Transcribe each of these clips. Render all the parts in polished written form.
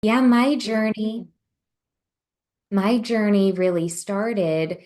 Yeah, my journey really started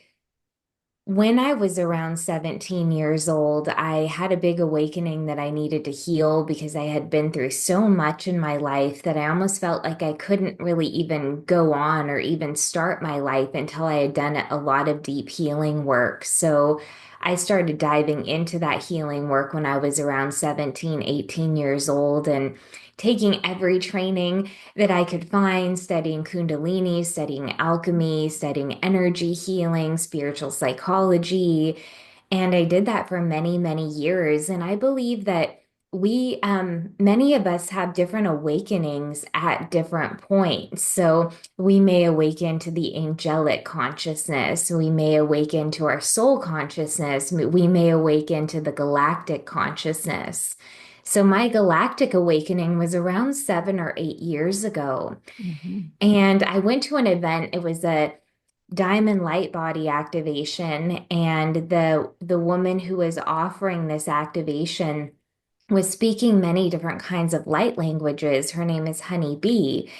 when I was around 17 years old. I had a big awakening that I needed to heal because I had been through so much in my life that I almost felt like I couldn't really even go on or even start my life until I had done a lot of deep healing work. So I started diving into that healing work when I was around 17, 18 years old and taking every training that I could find, studying Kundalini, studying alchemy, studying energy healing, spiritual psychology. And I did that for many, many years. And I believe that many of us have different awakenings at different points. So we may awaken to the angelic consciousness. We may awaken to our soul consciousness. We may awaken to the galactic consciousness. So my galactic awakening was around 7 or 8 years ago. Mhm. And I went to an event. It was a diamond light body activation. And the woman who was offering this activation was speaking many different kinds of light languages. Her name is Honey Bee.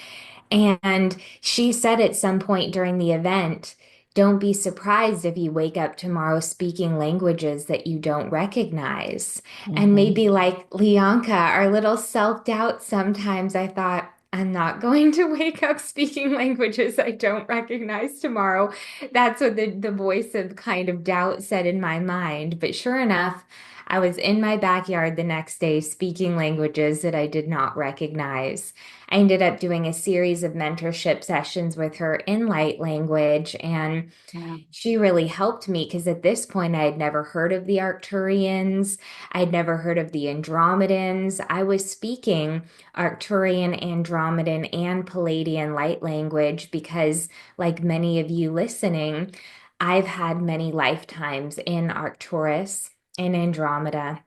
And she said at some point during the event, don't be surprised if you wake up tomorrow speaking languages that you don't recognize. And Mhm. maybe like Leonka, our little self-doubt, sometimes I thought, I'm not going to wake up speaking languages I don't recognize tomorrow. That's what the voice of kind of doubt said in my mind. But sure enough, I was in my backyard the next day speaking languages that I did not recognize. I ended up doing a series of mentorship sessions with her in light language, and Yeah. she really helped me because at this point I had never heard of the Arcturians. I'd never heard of the Andromedans. I was speaking Arcturian, Andromedan, and Palladian light language because, like many of you listening, I've had many lifetimes in Arcturus, in Andromeda,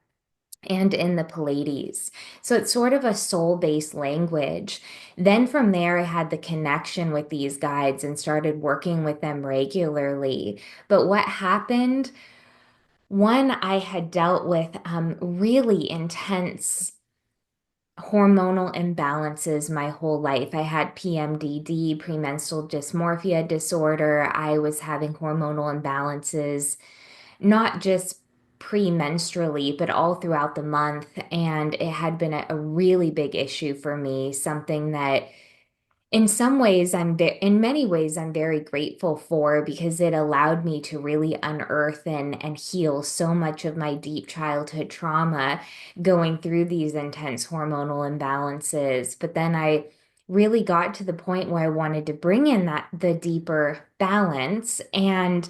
and in the Pallades. So it's sort of a soul-based language. Then from there, I had the connection with these guides and started working with them regularly. But what happened? One, I had dealt with really intense hormonal imbalances my whole life. I had PMDD, premenstrual dysmorphia disorder. I was having hormonal imbalances not just premenstrually, but all throughout the month. And it had been a really big issue for me, something that in some ways in many ways I'm very grateful for because it allowed me to really unearth and heal so much of my deep childhood trauma going through these intense hormonal imbalances. But then I really got to the point where I wanted to bring in the deeper balance. And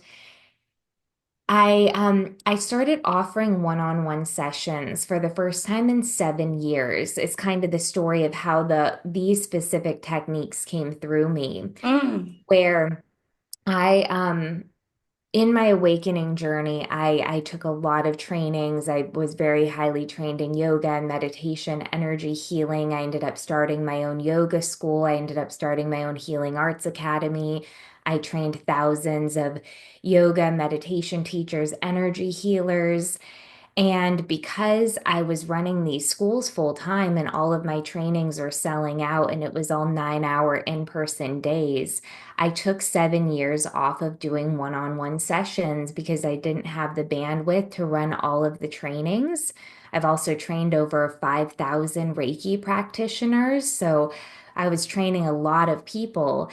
I started offering one-on-one sessions for the first time in 7 years. It's kind of the story of how these specific techniques came through me, Mm. where I in my awakening journey, I took a lot of trainings. I was very highly trained in yoga and meditation, energy healing. I ended up starting my own yoga school. I ended up starting my own healing arts academy. I trained thousands of yoga, meditation teachers, energy healers. And because I was running these schools full time and all of my trainings were selling out and it was all 9 hour in-person days, I took 7 years off of doing one-on-one sessions because I didn't have the bandwidth to run all of the trainings. I've also trained over 5,000 Reiki practitioners. So I was training a lot of people.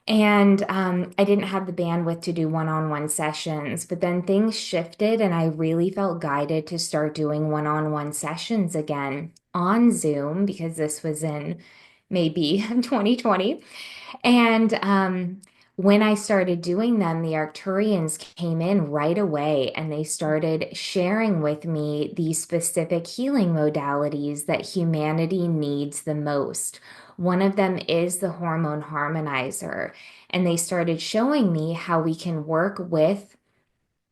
And I didn't have the bandwidth to do one-on-one sessions, but then things shifted and I really felt guided to start doing one-on-one sessions again on Zoom because this was in maybe 2020. And when I started doing them, the Arcturians came in right away and they started sharing with me these specific healing modalities that humanity needs the most. One of them is the Hormone Harmonizer. And they started showing me how we can work with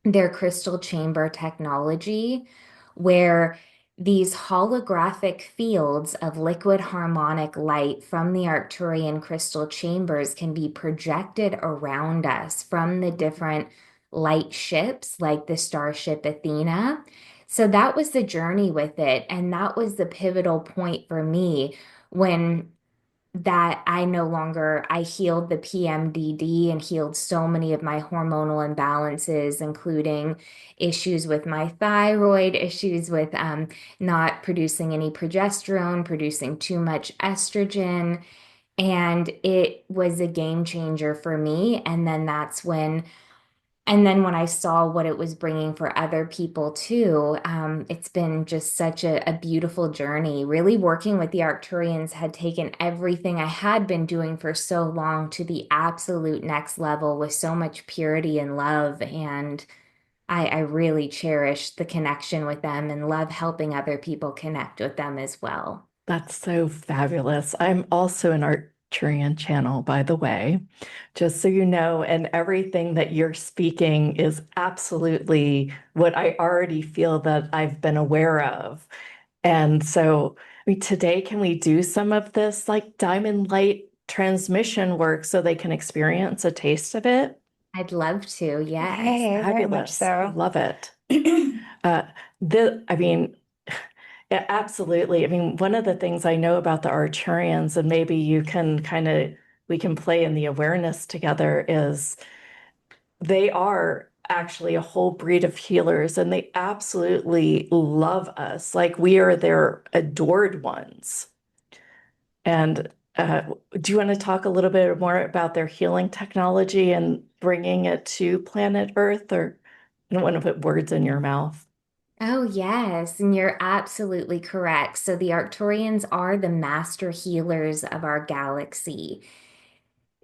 their crystal chamber technology, where these holographic fields of liquid harmonic light from the Arcturian crystal chambers can be projected around us from the different light ships, like the starship Athena. So that was the journey with it. And that was the pivotal point for me when that I healed the PMDD and healed so many of my hormonal imbalances, including issues with my thyroid, issues with not producing any progesterone, producing too much estrogen. And it was a game changer for me. And then when I saw what it was bringing for other people too, it's been just such a beautiful journey. Really working with the Arcturians had taken everything I had been doing for so long to the absolute next level with so much purity and love. And I really cherish the connection with them and love helping other people connect with them as well. That's so fabulous. I'm also an Arcturian channel, by the way, just so you know, and everything that you're speaking is absolutely what I already feel that I've been aware of. And so, I mean, today, can we do some of this like diamond light transmission work so they can experience a taste of it? I'd love to, yes. Yay, very much Fabulous. I so. love it. Uh, I mean, yeah, absolutely. I mean, one of the things I know about the Arturians, and maybe you can we can play in the awareness together, is they are actually a whole breed of healers and they absolutely love us. Like we are their adored ones. And do you want to talk a little bit more about their healing technology and bringing it to planet Earth? Or I don't want to put words in your mouth. Oh, yes, and you're absolutely correct. So the Arcturians are the master healers of our galaxy.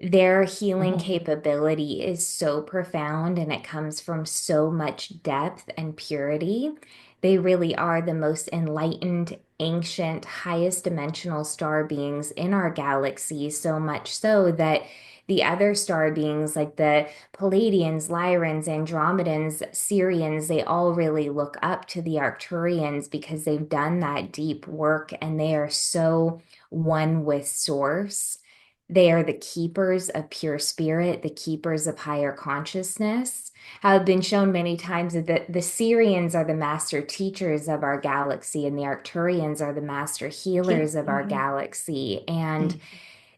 Their healing Mhm. capability is so profound and it comes from so much depth and purity. They really are the most enlightened, ancient, highest dimensional star beings in our galaxy, so much so that the other star beings like the Palladians, Lyrans, Andromedans, Sirians, they all really look up to the Arcturians because they've done that deep work and they are so one with Source. They are the keepers of pure spirit, the keepers of higher consciousness. How have been shown many times that the Syrians are the master teachers of our galaxy, and the Arcturians are the master healers of our Mhm. galaxy. And Mhm.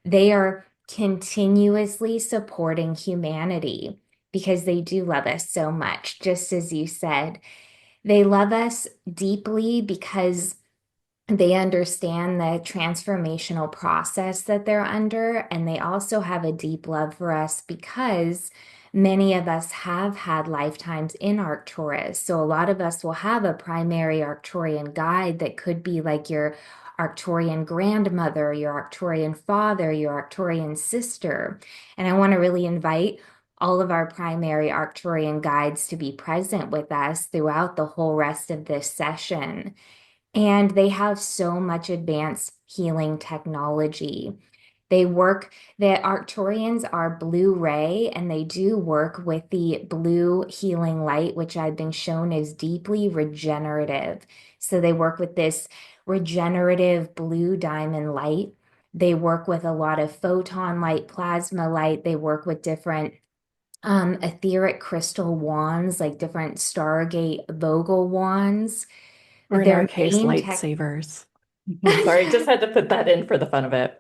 they are continuously supporting humanity because they do love us so much, just as you said. They love us deeply because they understand the transformational process that they're under, and they also have a deep love for us because many of us have had lifetimes in Arcturus. So a lot of us will have a primary Arcturian guide that could be like your Arcturian grandmother, your Arcturian father, your Arcturian sister. And I want to really invite all of our primary Arcturian guides to be present with us throughout the whole rest of this session. And they have so much advanced healing technology. The Arcturians are blue ray, and they do work with the blue healing light, which I've been shown is deeply regenerative. So they work with this regenerative blue diamond light. They work with a lot of photon light, plasma light. They work with different etheric crystal wands, like different Stargate Vogel wands. Or in our Their case, main tech lightsabers. Sorry, just had to put that in for the fun of it.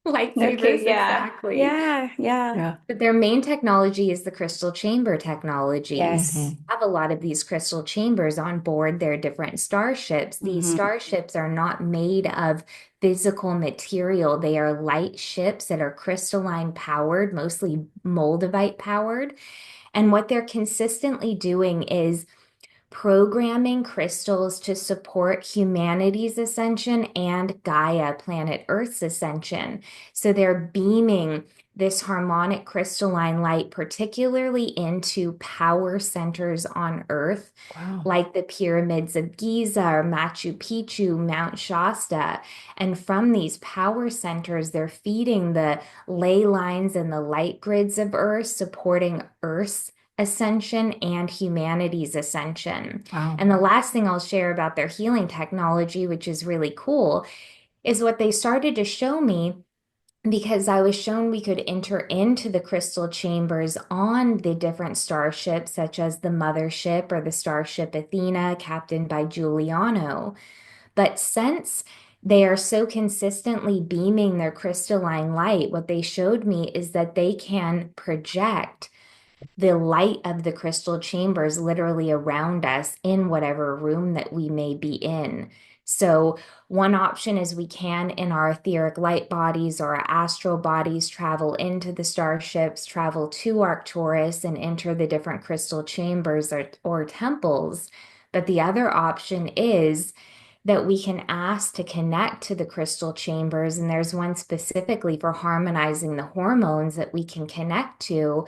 Okay, lightsabers, yeah. exactly. Yeah, yeah. Yeah. But their main technology is the crystal chamber technology. Yes. Hmm. Have a lot of these crystal chambers on board their different starships. These Hmm. starships are not made of physical material. They are light ships that are crystalline powered, mostly moldavite powered. And what they're consistently doing is programming crystals to support humanity's ascension and Gaia, planet Earth's ascension. So they're beaming this harmonic crystalline light, particularly into power centers on Earth, Wow. like the pyramids of Giza or Machu Picchu, Mount Shasta. And from these power centers, they're feeding the ley lines and the light grids of Earth, supporting Earth's ascension and humanity's ascension. Wow. And the last thing I'll share about their healing technology, which is really cool, is what they started to show me because I was shown we could enter into the crystal chambers on the different starships, such as the mothership or the starship Athena, captained by Giuliano. But since they are so consistently beaming their crystalline light. What they showed me is that they can project the light of the crystal chambers literally around us in whatever room that we may be in. So, one option is we can, in our etheric light bodies or our astral bodies, travel into the starships, travel to Arcturus, and enter the different crystal chambers or temples. But the other option is that we can ask to connect to the crystal chambers. And there's one specifically for harmonizing the hormones that we can connect to.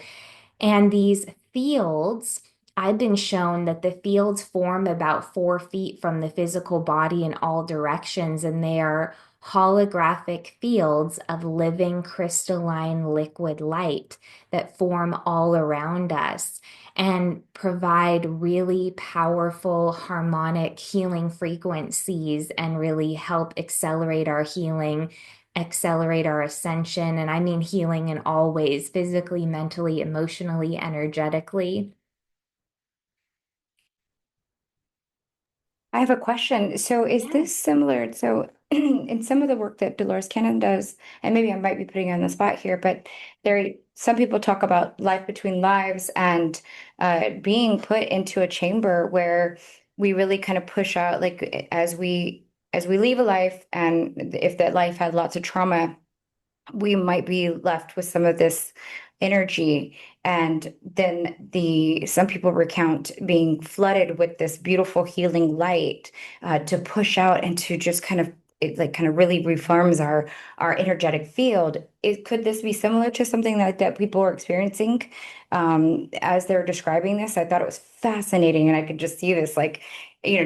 And these fields, I've been shown that the fields form about 4 feet from the physical body in all directions, and they are holographic fields of living crystalline liquid light that form all around us and provide really powerful harmonic healing frequencies and really help accelerate our healing, accelerate our ascension. And I mean healing in all ways, physically, mentally, emotionally, energetically. I have a question. So is Yeah. this similar? So in some of the work that Dolores Cannon does, and maybe I might be putting you on the spot here, but some people talk about life between lives and being put into a chamber where we really kind of push out, like as we leave a life, and if that life had lots of trauma, we might be left with some of this energy. And then some people recount being flooded with this beautiful healing light to push out and to just kind of it like kind of really reforms our energetic field. Could this be similar to something that people are experiencing as they're describing this? I thought it was fascinating, and I could just see this like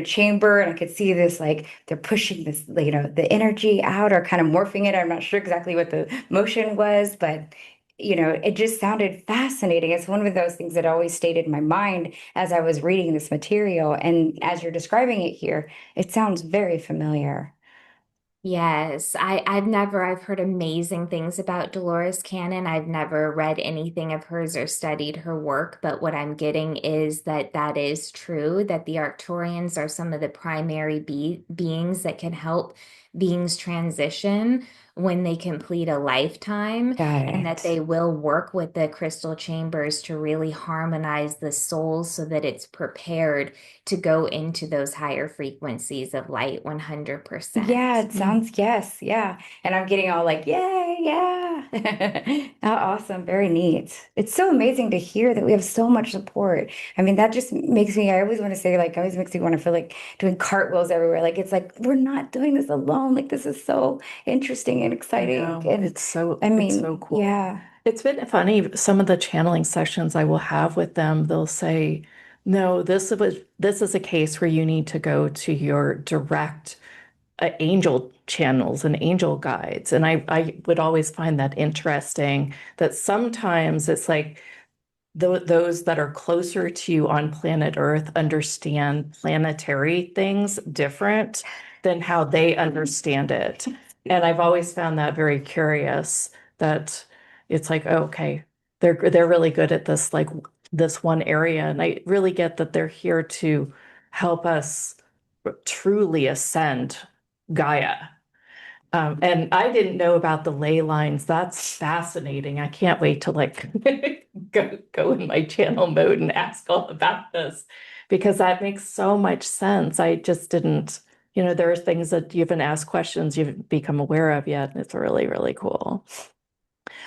chamber, and I could see this like they're pushing this the energy out or kind of morphing it. I'm not sure exactly what the motion was, but it just sounded fascinating. It's one of those things that always stayed in my mind as I was reading this material, and as you're describing it here, it sounds very familiar. Yes, I've heard amazing things about Dolores Cannon. I've never read anything of hers or studied her work, but what I'm getting is that that is true, that the Arcturians are some of the primary beings that can help beings transition when they complete a lifetime, Got and that it. they will work with the crystal chambers to really harmonize the soul so that it's prepared to go into those higher frequencies of light 100%. Yeah, it sounds, yes, yeah. And I'm getting all like, yay, yeah. Oh, awesome, very neat. It's so amazing to hear that we have so much support. I mean, that just makes me, I always want to say, like, always makes me want to feel like doing cartwheels everywhere. Like, it's like, we're not doing this alone. Like, this is so interesting and I exciting. know. And I It's so mean, cool. yeah, It's been funny. Some of the channeling sessions I will have with them, they'll say, no, this is a case where you need to go to your direct angel channels and angel guides. And I would always find that interesting that sometimes it's like those that are closer to you on planet Earth understand planetary things different than how they understand it. And I've always found that very curious that it's like, oh, okay, they're really good at this, like this one area. And I really get that they're here to help us truly ascend Gaia. And I didn't know about the ley lines. That's fascinating. I can't wait to like go in my channel mode and ask all about this because that makes so much sense. I just didn't, there are things that you haven't asked questions you've become aware of yet. And it's really, really cool.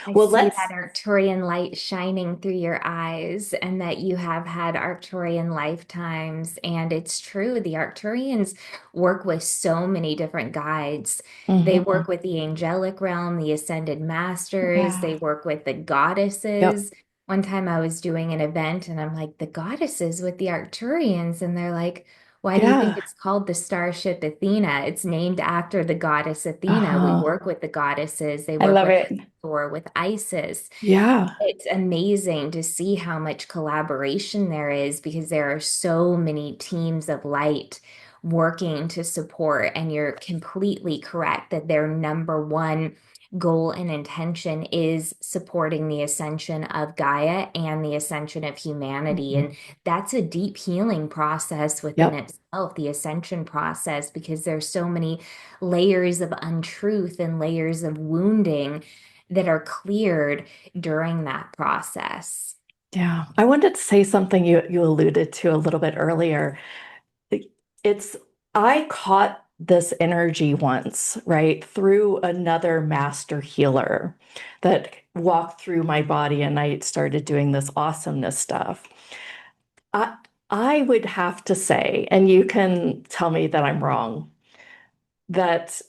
I Well, see that let's, Arcturian light shining through your eyes and that you have had Arcturian lifetimes. And it's true, the Arcturians work with so many different guides. They Mhm. work with the angelic realm, the ascended masters, they yeah. work with the Yep. goddesses. One time I was doing an event and I'm like, the goddesses with the Arcturians. And they're like, why do you think Yeah. it's called the Starship Athena? It's named after the goddess Athena. We Uh-huh. work with the goddesses, they I work love with it. or with ISIS. Yeah. It's amazing to see how much collaboration there is because there are so many teams of light working to support. And you're completely correct that their number one goal and intention is supporting the ascension of Gaia and the ascension of humanity. Mhm. And that's a deep healing process within Yep. itself, the ascension process, because there's so many layers of untruth and layers of wounding that are cleared during that process. Yeah. I wanted to say something you alluded to a little bit earlier. It's I caught this energy once, right, through another master healer that walked through my body, and I started doing this awesomeness stuff. I I would have to say, and you can tell me that I'm wrong, that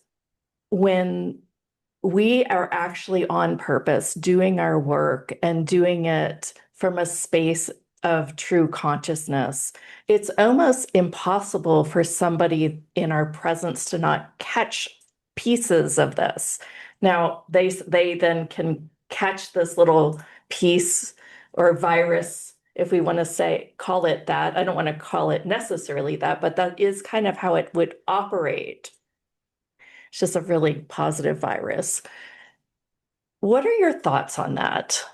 when we are actually on purpose doing our work and doing it from a space of true consciousness, it's almost impossible for somebody in our presence to not catch pieces of this. Now, they then can catch this little piece or virus, if we want to say, call it that. I don't want to call it necessarily that, but that is kind of how it would operate. It's just a really positive virus. What are your thoughts on that?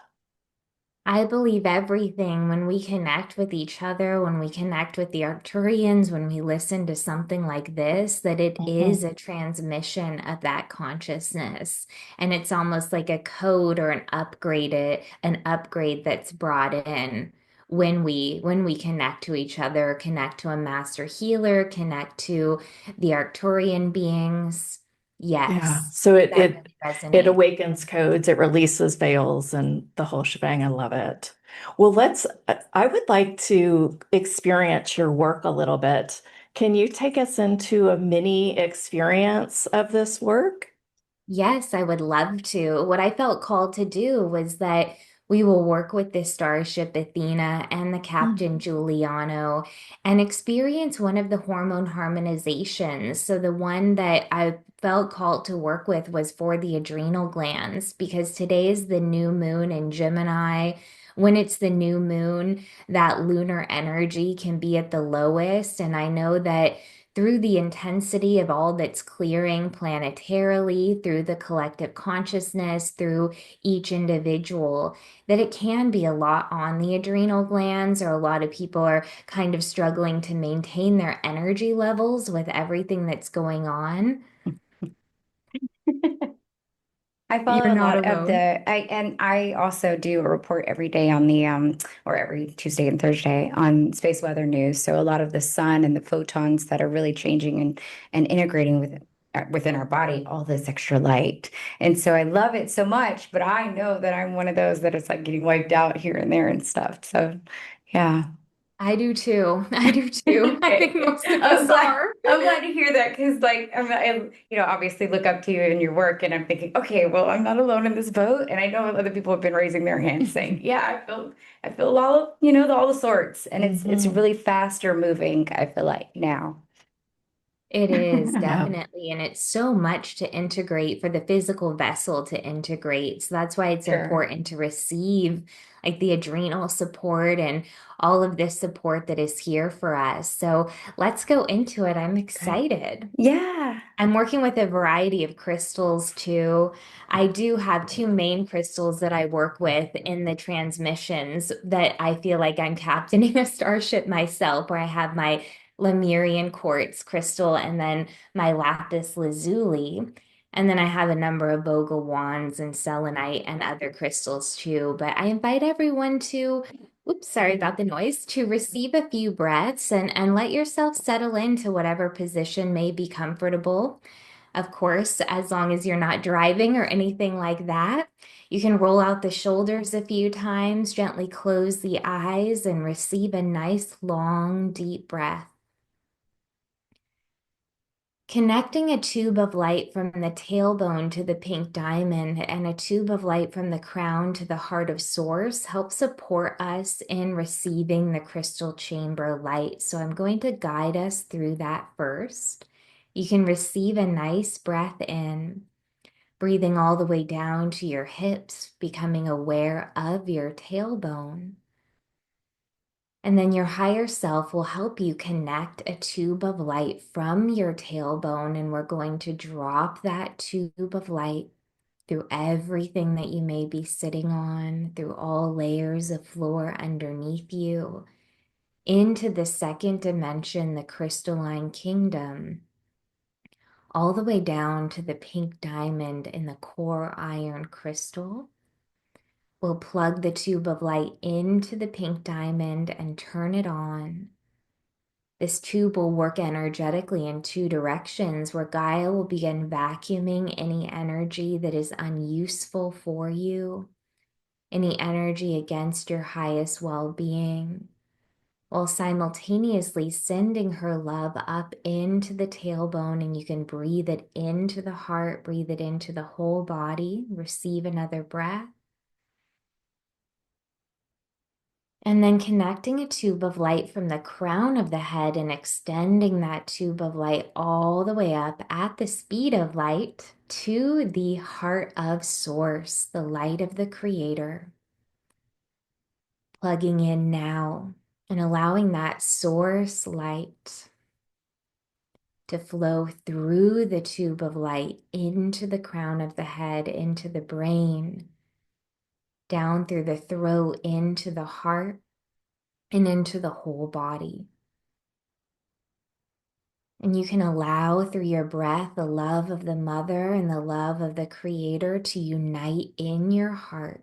I believe everything when we connect with each other, when we connect with the Arcturians, when we listen to something like this, that it is Mhm. a transmission of that consciousness. And it's almost like a code or an upgrade that's brought in when we connect to each other, connect to a master healer, connect to the Arcturian beings. Yeah. Yes, So it that it really it resonates. awakens codes, it releases veils and the whole shebang. I love it. Well, I would like to experience your work a little bit. Can you take us into a mini experience of this work? Yes, I would love to. What I felt called to do was that we will work with the starship Athena and the Mm. Captain Giuliano and experience one of the hormone harmonizations. So, the one that I felt called to work with was for the adrenal glands because today is the new moon in Gemini. When it's the new moon, that lunar energy can be at the lowest. And I know that through the intensity of all that's clearing planetarily, through the collective consciousness, through each individual, that it can be a lot on the adrenal glands, or a lot of people are kind of struggling to maintain their energy levels with everything that's going on. I You're follow a not lot of alone. I also do a report every day on the or every Tuesday and Thursday on space weather news. So a lot of the sun and the photons that are really changing and integrating within our body, all this extra light. And so I love it so much, but I know that I'm one of those that is like getting wiped out here and there and stuff. So yeah. I do too. I do too. I think Okay. most of us are. I'm glad to hear that because like obviously look up to you in your work and I'm thinking, okay, well, I'm not alone in this boat. And I know other people have been raising their hands saying, yeah, I feel all, all the sorts. And it's Mhm. really faster moving, I feel like now. It is Yeah. definitely, and it's so much to integrate for the physical vessel to integrate. So that's why it's Sure. important to receive like the adrenal support and all of this support that is here for us. So let's go into it. I'm Okay. excited. Yeah. I'm working with a variety of crystals too. I do have two main crystals that I work with in the transmissions that I feel like I'm captaining a starship myself, where I have my Lemurian quartz crystal and then my lapis lazuli. And then I have a number of bogle wands and selenite and other crystals too. But I invite everyone to, oops, sorry about the noise, to receive a few breaths and let yourself settle into whatever position may be comfortable. Of course, as long as you're not driving or anything like that, you can roll out the shoulders a few times, gently close the eyes, and receive a nice, long, deep breath. Connecting a tube of light from the tailbone to the pink diamond and a tube of light from the crown to the heart of source helps support us in receiving the crystal chamber light. So I'm going to guide us through that first. You can receive a nice breath in, breathing all the way down to your hips, becoming aware of your tailbone. And then your higher self will help you connect a tube of light from your tailbone. And we're going to drop that tube of light through everything that you may be sitting on, through all layers of floor underneath you, into the second dimension, the crystalline kingdom, all the way down to the pink diamond in the core iron crystal. We'll plug the tube of light into the pink diamond and turn it on. This tube will work energetically in two directions, where Gaia will begin vacuuming any energy that is unuseful for you, any energy against your highest well-being, while simultaneously sending her love up into the tailbone. And you can breathe it into the heart, breathe it into the whole body. Receive another breath. And then connecting a tube of light from the crown of the head and extending that tube of light all the way up at the speed of light to the heart of Source, the light of the Creator. Plugging in now and allowing that Source light to flow through the tube of light into the crown of the head, into the brain, down through the throat, into the heart, and into the whole body. And you can allow through your breath the love of the Mother and the love of the Creator to unite in your heart.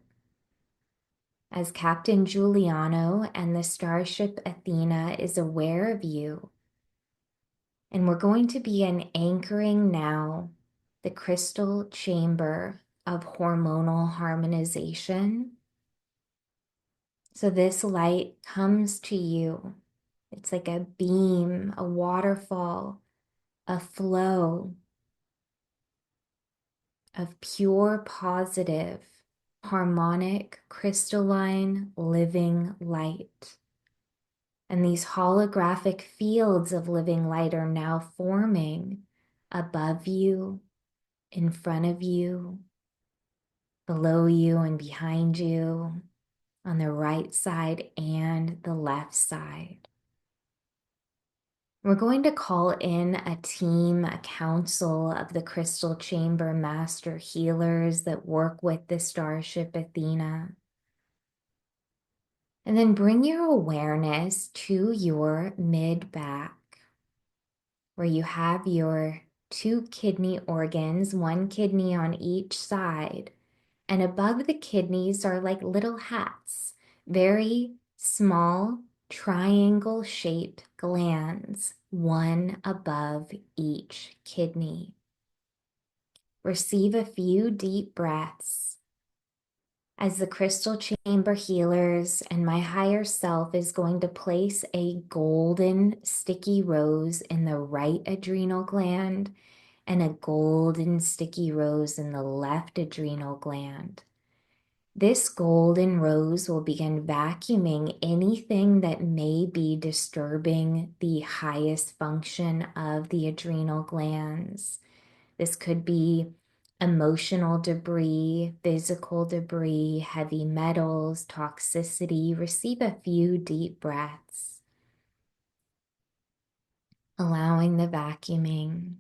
As Captain Giuliano and the starship Athena is aware of you. And we're going to begin anchoring now the crystal chamber of hormonal harmonization. So this light comes to you. It's like a beam, a waterfall, a flow of pure, positive, harmonic, crystalline, living light. And these holographic fields of living light are now forming above you, in front of you, below you and behind you, on the right side and the left side. We're going to call in a team, a council of the Crystal Chamber Master Healers that work with the Starship Athena. And then bring your awareness to your mid-back, where you have your two kidney organs, one kidney on each side. And above the kidneys are like little hats, very small triangle-shaped glands, one above each kidney. Receive a few deep breaths as the crystal chamber healers and my higher self is going to place a golden sticky rose in the right adrenal gland and a golden sticky rose in the left adrenal gland. This golden rose will begin vacuuming anything that may be disturbing the highest function of the adrenal glands. This could be emotional debris, physical debris, heavy metals, toxicity. Receive a few deep breaths, allowing the vacuuming.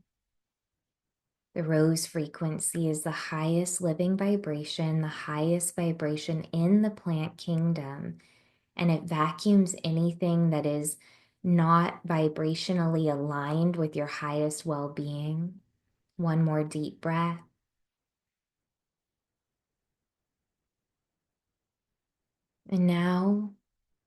The rose frequency is the highest living vibration, the highest vibration in the plant kingdom, and it vacuums anything that is not vibrationally aligned with your highest well-being. One more deep breath. And now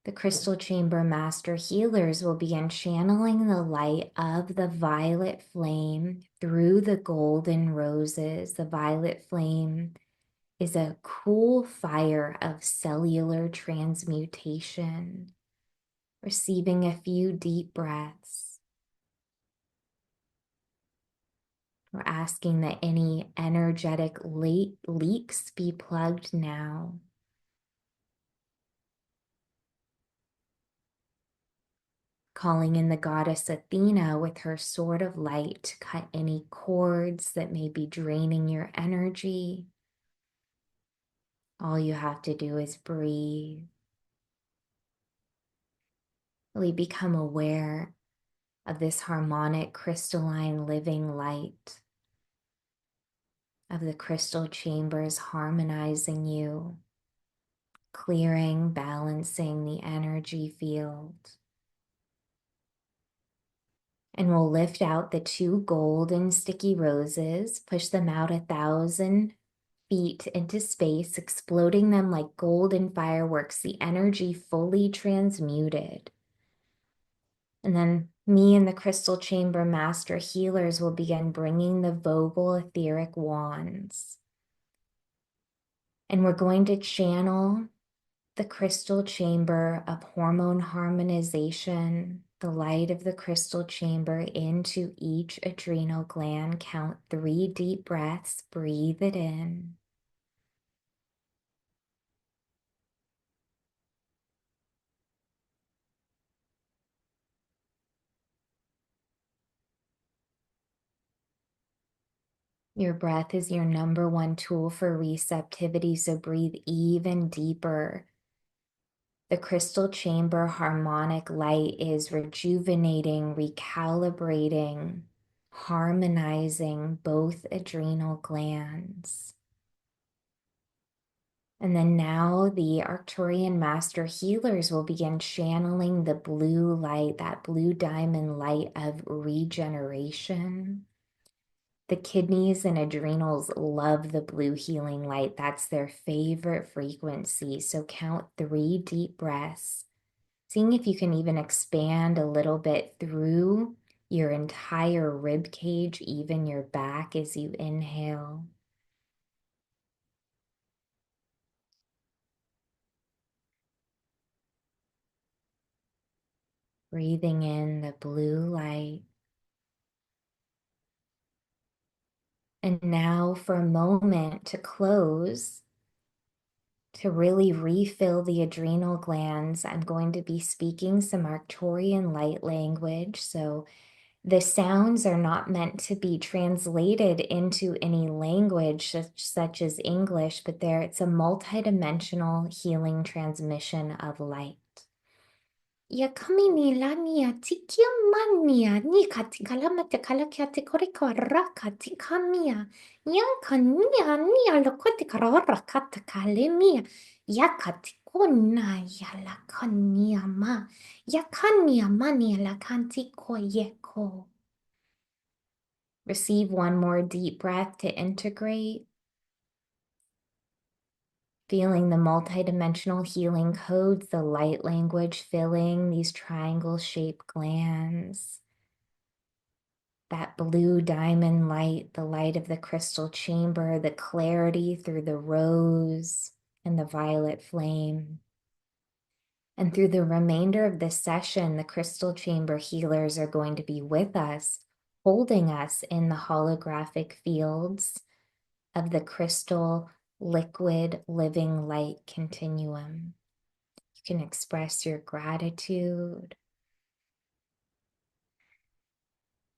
the Crystal Chamber Master Healers will begin channeling the light of the violet flame through the golden roses. The violet flame is a cool fire of cellular transmutation. Receiving a few deep breaths. We're asking that any energetic leaks be plugged now. Calling in the goddess Athena with her sword of light to cut any cords that may be draining your energy. All you have to do is breathe. Really become aware of this harmonic, crystalline, living light. of the crystal chambers harmonizing you, clearing, balancing the energy field. And we'll lift out the 2 golden sticky roses, push them out 1,000 feet into space, exploding them like golden fireworks, the energy fully transmuted. And then me and the crystal chamber master healers will begin bringing the Vogel etheric wands. And we're going to channel the crystal chamber of hormone harmonization, the light of the crystal chamber into each adrenal gland. Count 3 deep breaths, breathe it in. Your breath is your #1 tool for receptivity, so breathe even deeper. The crystal chamber harmonic light is rejuvenating, recalibrating, harmonizing both adrenal glands. And then now the Arcturian master healers will begin channeling the blue light, that blue diamond light of regeneration. The kidneys and adrenals love the blue healing light. That's their favorite frequency. So count 3 deep breaths, seeing if you can even expand a little bit through your entire rib cage, even your back as you inhale. Breathing in the blue light. And now for a moment to close, to really refill the adrenal glands, I'm going to be speaking some Arcturian light language. So the sounds are not meant to be translated into any language such as English, but it's a multidimensional healing transmission of light. Ya kami ni lania tikia mania ni katikalama te kalakia te koreko raka tikamia. Yan kania nia lokote karora kata kalemia. Ya katikona ya la kania ma. Ya kania mania la kantiko yeko. Receive one more deep breath to integrate. Feeling the multidimensional healing codes, the light language filling these triangle-shaped glands. That blue diamond light, the light of the crystal chamber, the clarity through the rose and the violet flame. And through the remainder of this session, the crystal chamber healers are going to be with us, holding us in the holographic fields of the crystal liquid living light continuum. You can express your gratitude,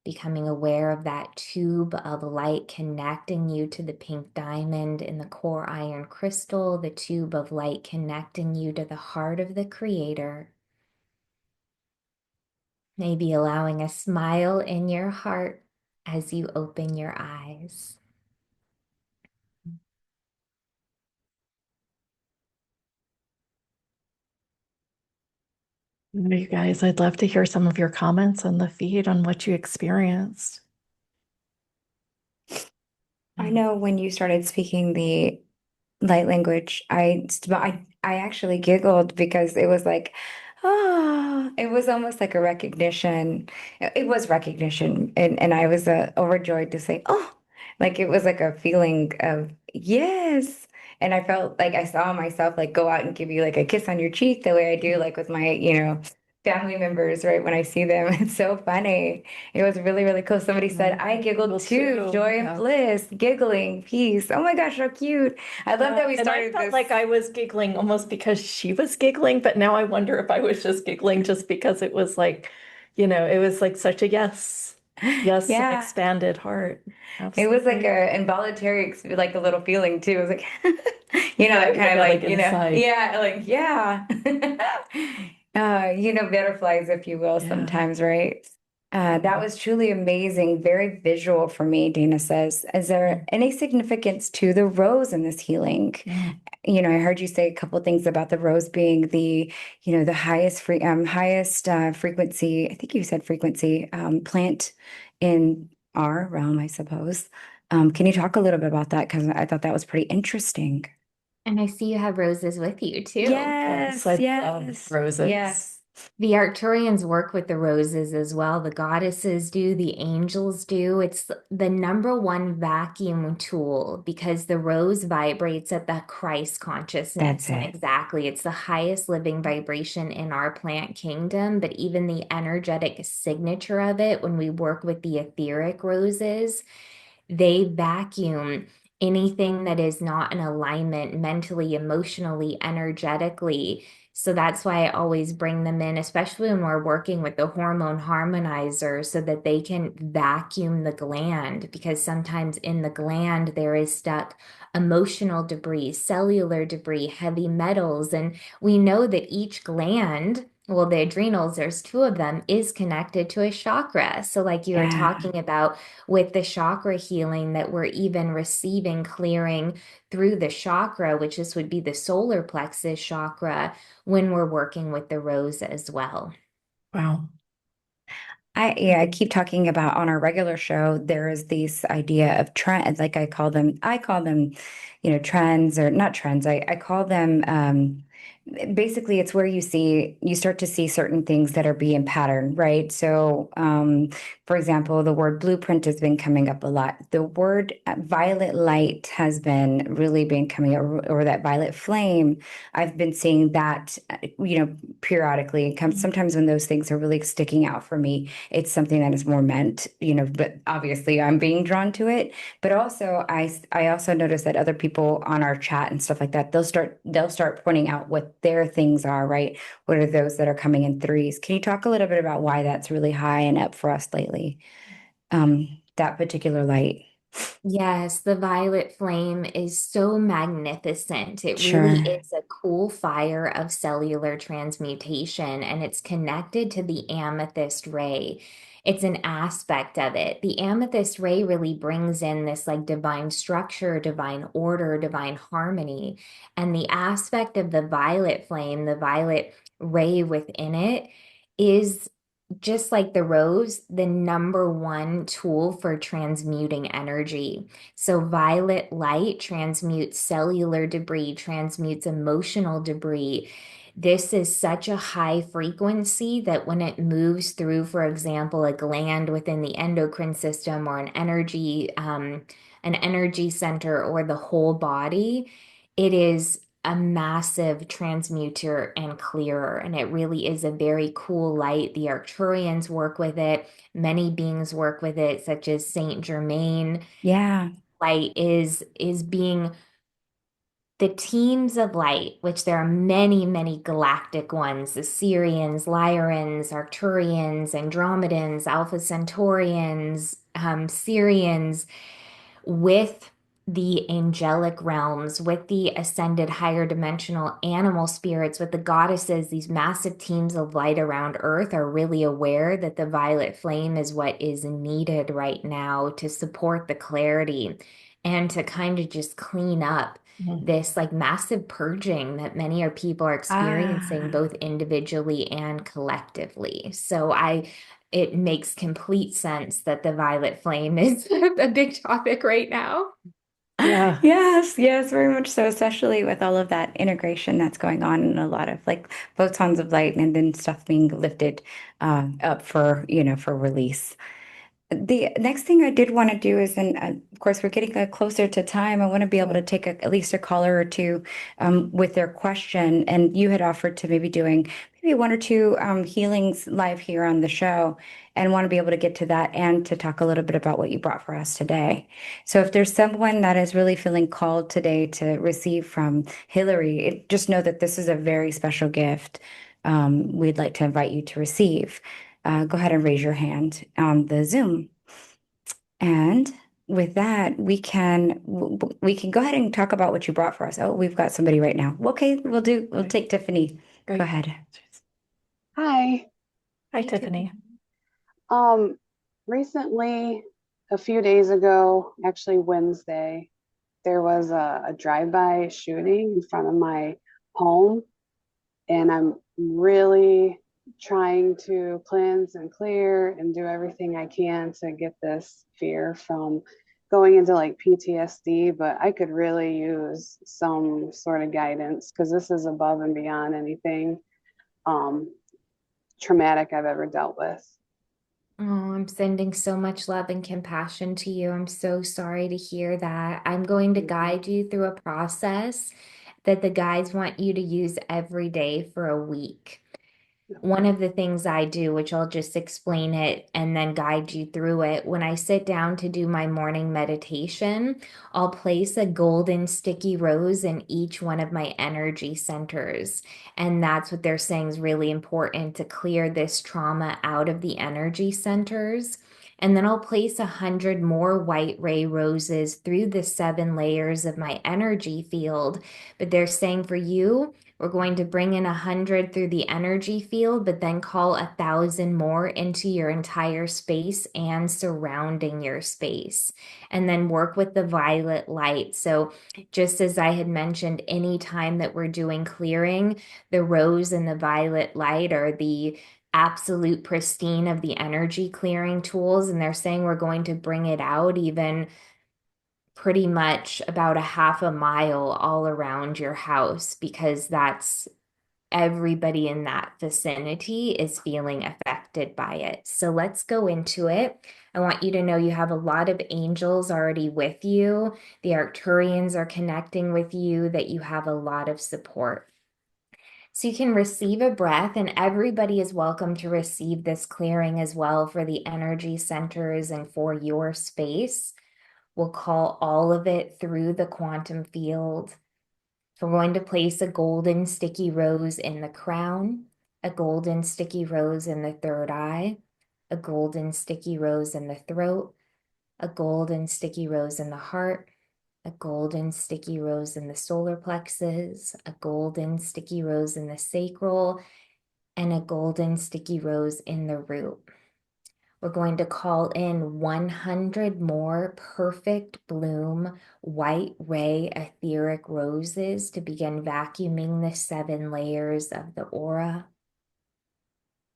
becoming aware of that tube of light connecting you to the pink diamond in the core iron crystal, the tube of light connecting you to the heart of the Creator. Maybe allowing a smile in your heart as you open your eyes. You guys, I'd love to hear some of your comments on the feed on what you experienced. I know when you started speaking the light language, I actually giggled because it was like, ah, it was almost like a recognition. It was recognition, and I was overjoyed to say, oh, like it was like a feeling of yes. And I felt like I saw myself like go out and give you like a kiss on your cheek the way I do like with my, family members, right? When I see them. It's so funny. It was really, really cool. Somebody said, I giggled too, joy and bliss, giggling, peace. Oh my gosh, how cute. I love that we And I started felt this. like I was giggling almost because she was giggling, but now I wonder if I was just giggling just because it was like, it was like such a yes, Yeah. expanded heart. It was like Absolutely. a involuntary, like a little feeling too. It was like, Yeah, that kind of like, inside. yeah, like, yeah. Butterflies, if you will, Yeah. sometimes, right? That was truly amazing, very visual for me, Dana says. Is there Mm. any significance to the rose in this healing? Mm. I heard you say a couple things about the rose being the highest frequency, I think you said frequency, plant in our realm, I suppose. Can you talk a little bit about that? Because I thought that was pretty interesting. And I see you have roses with you too. Yes, Yes, I love yes, roses. yes. The Arcturians work with the roses as well. The goddesses do, the angels do. It's the number one vacuum tool because the rose vibrates at the Christ That's consciousness. And it. exactly, it's the highest living vibration in our plant kingdom. But even the energetic signature of it, when we work with the etheric roses, they vacuum anything that is not in alignment mentally, emotionally, energetically. So that's why I always bring them in, especially when we're working with the hormone harmonizer, so that they can vacuum the gland. Because sometimes in the gland, there is stuck emotional debris, cellular debris, heavy metals. And we know that each gland, well, the adrenals, there's two of them, is connected to a chakra. So, like you were Yeah. talking about with the chakra healing, that we're even receiving clearing through the chakra, which this would be the solar plexus chakra, when we're working with the rose as well. Wow. I keep talking about on our regular show, there is this idea of trend, like I call them, trends or not trends. I call them basically it's where you start to see certain things that are being patterned, right? So for example, the word blueprint has been coming up a lot. The word violet light has been coming up, or that violet flame. I've been seeing that periodically. It comes sometimes when those things are really sticking out for me, it's something that is more meant, but obviously I'm being drawn to it. But also I also notice that other people on our chat and stuff like that, they'll start pointing out what their things are, right? What are those that are coming in threes? Can you talk a little bit about why that's really high and up for us lately? That particular light. Yes, the violet flame is so magnificent. It really Sure. is a cool fire of cellular transmutation, and it's connected to the amethyst ray. It's an aspect of it. The amethyst ray really brings in this like divine structure, divine order, divine harmony. And the aspect of the violet flame, the violet ray within it, is just like the rose, the number one tool for transmuting energy. So, violet light transmutes cellular debris, transmutes emotional debris. This is such a high frequency that when it moves through, for example, a gland within the endocrine system or an energy center or the whole body, it is a massive transmuter and clearer. And it really is a very cool light. The Arcturians work with it. Many beings work with it, such as Saint Germain. Yeah. Light is being the teams of light, which there are many, many galactic ones, the Sirians, Lyrians, Arcturians, Andromedans, Alpha Centaurians, Sirians, with the angelic realms, with the ascended higher dimensional animal spirits, with the goddesses, these massive teams of light around Earth are really aware that the violet flame is what is needed right now to support the clarity and to kind of just clean up Mhm. this like massive purging that many are people are experiencing Ah. both individually and collectively. It makes complete sense that the violet flame is a big topic right now. Yeah. Yes, yes, very much so, especially with all of that integration that's going on and a lot of like photons of light and then stuff being lifted up for release. The next thing I did want to do is, and of course, we're getting closer to time. I want to be able to take at least a caller or two with their question. And you had offered to maybe doing maybe one or two healings live here on the show, and want to be able to get to that and to talk a little bit about what you brought for us today. So, if there's someone that is really feeling called today to receive from Hillary, just know that this is a very special gift we'd like to invite you to receive. Go ahead and raise your hand on the Zoom. And with that, we can go ahead and talk about what you brought for us. Oh, we've got somebody right now. Okay, we'll Okay, take Tiffany. Go great. ahead. Hi. Hi, Hey, Tiffany. Tiffany. Um, Recently, a few days ago, actually Wednesday, there was a drive-by shooting in front of my home, and I'm really trying to cleanse and clear and do everything I can to get this fear from going into like PTSD, but I could really use some sort of guidance because this is above and beyond anything um, traumatic I've ever dealt with. Oh, I'm sending so much love and compassion to you. I'm so sorry to hear that. I'm going to Mhm. guide you through a process that the guides want you to use every day for a week. One Okay. of the things I do, which I'll just explain it and then guide you through it, when I sit down to do my morning meditation, I'll place a golden sticky rose in each one of my energy centers. And that's what they're saying is really important to clear this trauma out of the energy centers. And then I'll place 100 more white ray roses through the 7 layers of my energy field. But they're saying for you, we're going to bring in 100 through the energy field, but then call 1,000 more into your entire space and surrounding your space. And then work with the violet light. So, just as I had mentioned, anytime that we're doing clearing, the rose and the violet light are the absolute pristine of the energy clearing tools. And they're saying we're going to bring it out even pretty much about a half a mile all around your house because that's everybody in that vicinity is feeling affected by it. So let's go into it. I want you to know you have a lot of angels already with you. The Arcturians are connecting with you, that you have a lot of support. So you can receive a breath, and everybody is welcome to receive this clearing as well for the energy centers and for your space. We'll call all of it through the quantum field. So we're going to place a golden sticky rose in the crown, a golden sticky rose in the third eye, a golden sticky rose in the throat, a golden sticky rose in the heart, a golden sticky rose in the solar plexus, a golden sticky rose in the sacral, and a golden sticky rose in the root. We're going to call in 100 more perfect bloom white ray etheric roses to begin vacuuming the 7 layers of the aura,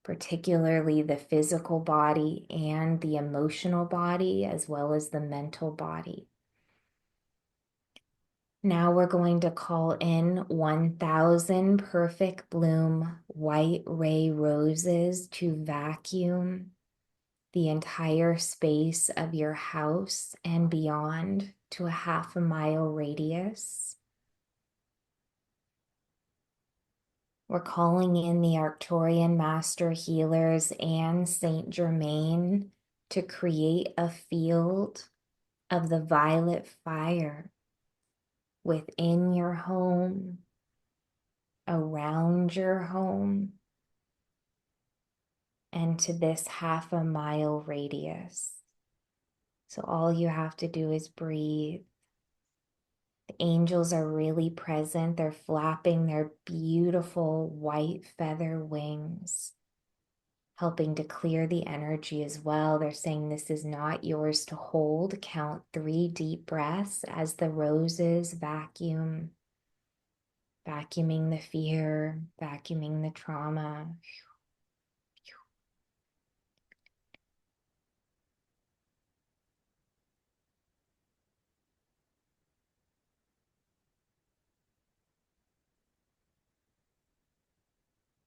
particularly the physical body and the emotional body, as well as the mental body. Now we're going to call in 1,000 perfect bloom white ray roses to vacuum the entire space of your house and beyond to a half a mile radius. We're calling in the Arcturian master healers and Saint Germain to create a field of the violet fire within your home, around your home, and to this half a mile radius. So all you have to do is breathe. The angels are really present. They're flapping their beautiful white feather wings, helping to clear the energy as well. They're saying this is not yours to hold. Count 3 deep breaths as the roses vacuum, vacuuming the fear, vacuuming the trauma.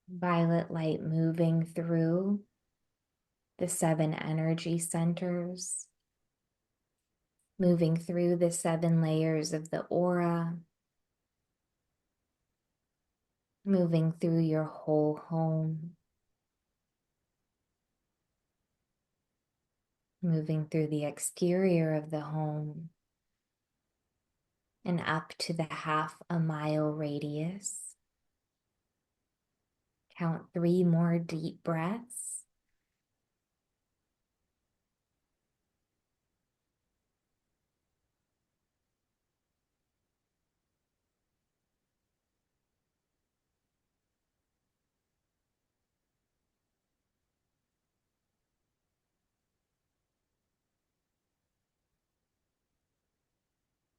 Violet light moving through the 7 energy centers, moving through the 7 layers of the aura, moving through your whole home, moving through the exterior of the home, and up to the half a mile radius. Count 3 more deep breaths.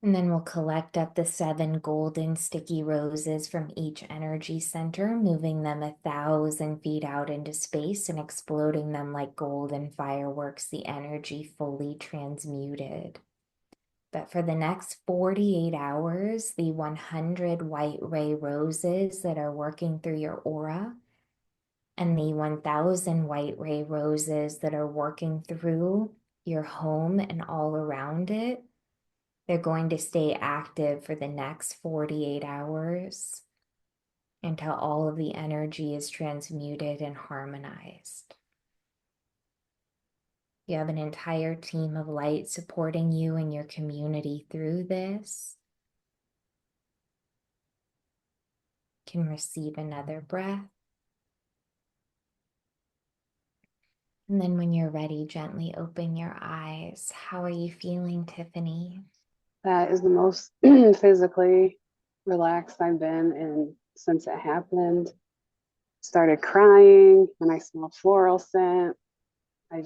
And then we'll collect up the 7 golden sticky roses from each energy center, moving them 1,000 feet out into space and exploding them like golden fireworks, the energy fully transmuted. But for the next 48 hours, the 100 white ray roses that are working through your aura and the 1,000 white ray roses that are working through your home and all around it, they're going to stay active for the next 48 hours until all of the energy is transmuted and harmonized. You have an entire team of light supporting you and your community through this. You can receive another breath. And then when you're ready, gently open your eyes. How are you feeling, Tiffany? That is the most physically relaxed I've been since it happened. Started crying and I smelled floral scent. I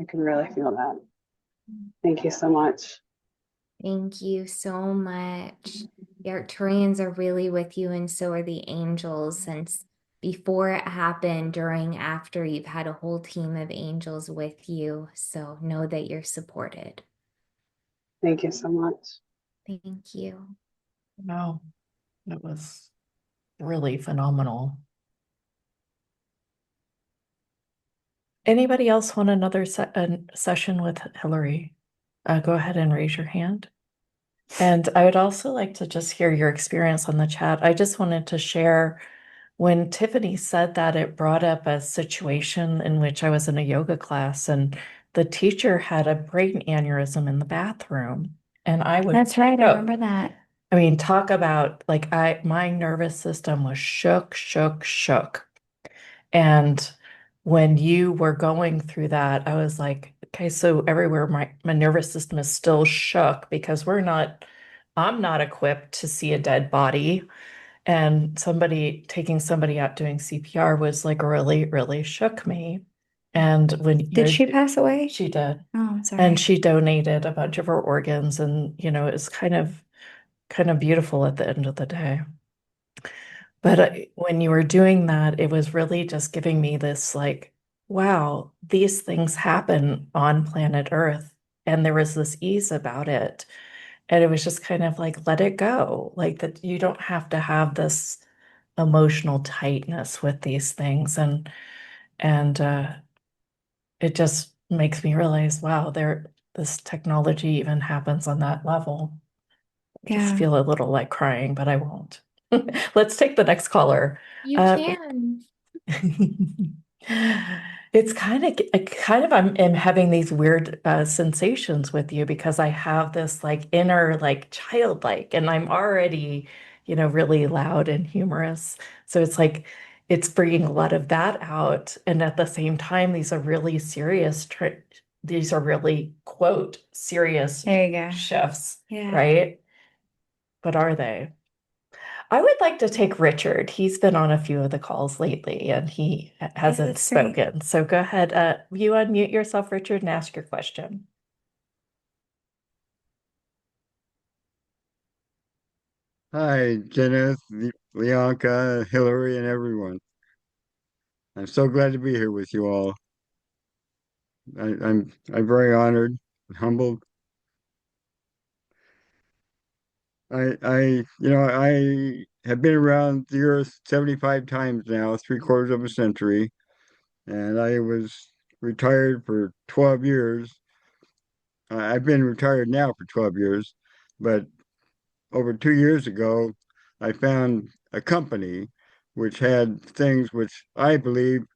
can really feel that. Thank you so much. Thank you so much. The Arcturians are really with you, and so are the angels. Since before it happened, during, after, you've had a whole team of angels with you. So know that you're supported. Thank you so much. Thank you. No, it was really phenomenal. Anybody else want another session with Hillary? Go ahead and raise your hand. And I would also like to just hear your experience on the chat. I just wanted to share when Tiffany said that, it brought up a situation in which I was in a yoga class and the teacher had a brain aneurysm in the bathroom. And I was That's right. I remember that. I mean, talk about like my nervous system was shook. And when you were going through that, I was like, okay, so everywhere my nervous system is still shook because I'm not equipped to see a dead body. And taking somebody out doing CPR was like really, really shook me. And Did she pass away? She did. Oh, I'm sorry. And she donated a bunch of her organs, and it was kind of beautiful at the end of the day. But when you were doing that, it was really just giving me this like, wow, these things happen on planet Earth. And there was this ease about it. And it was just kind of like, let it go. Like that you don't have to have this emotional tightness with these things. And it just makes me realize, wow, this technology even happens on that level. I just feel a little like crying, but I won't. Let's take the next caller. You can. It's kind of I'm having these weird sensations with you because I have this like inner like childlike, and I'm already, really loud and humorous. So it's like it's bringing a lot of that out, and at the same time, these are really these are really quote serious There you go. shifts, Yeah. right? But are they? I would like to take Richard. He's been on a few of the calls lately and he hasn't that's great. spoken. So go ahead. You unmute yourself, Richard, and ask your question. Hi, Jeneth, Leonka, Hillary, and everyone. I'm so glad to be here with you all. I'm very honored and humbled. I have been around the earth 75 times now, 3/4 of a century, and I was retired for 12 years. I've been retired now for 12 years, but over 2 years ago, I found a company which had things which I believe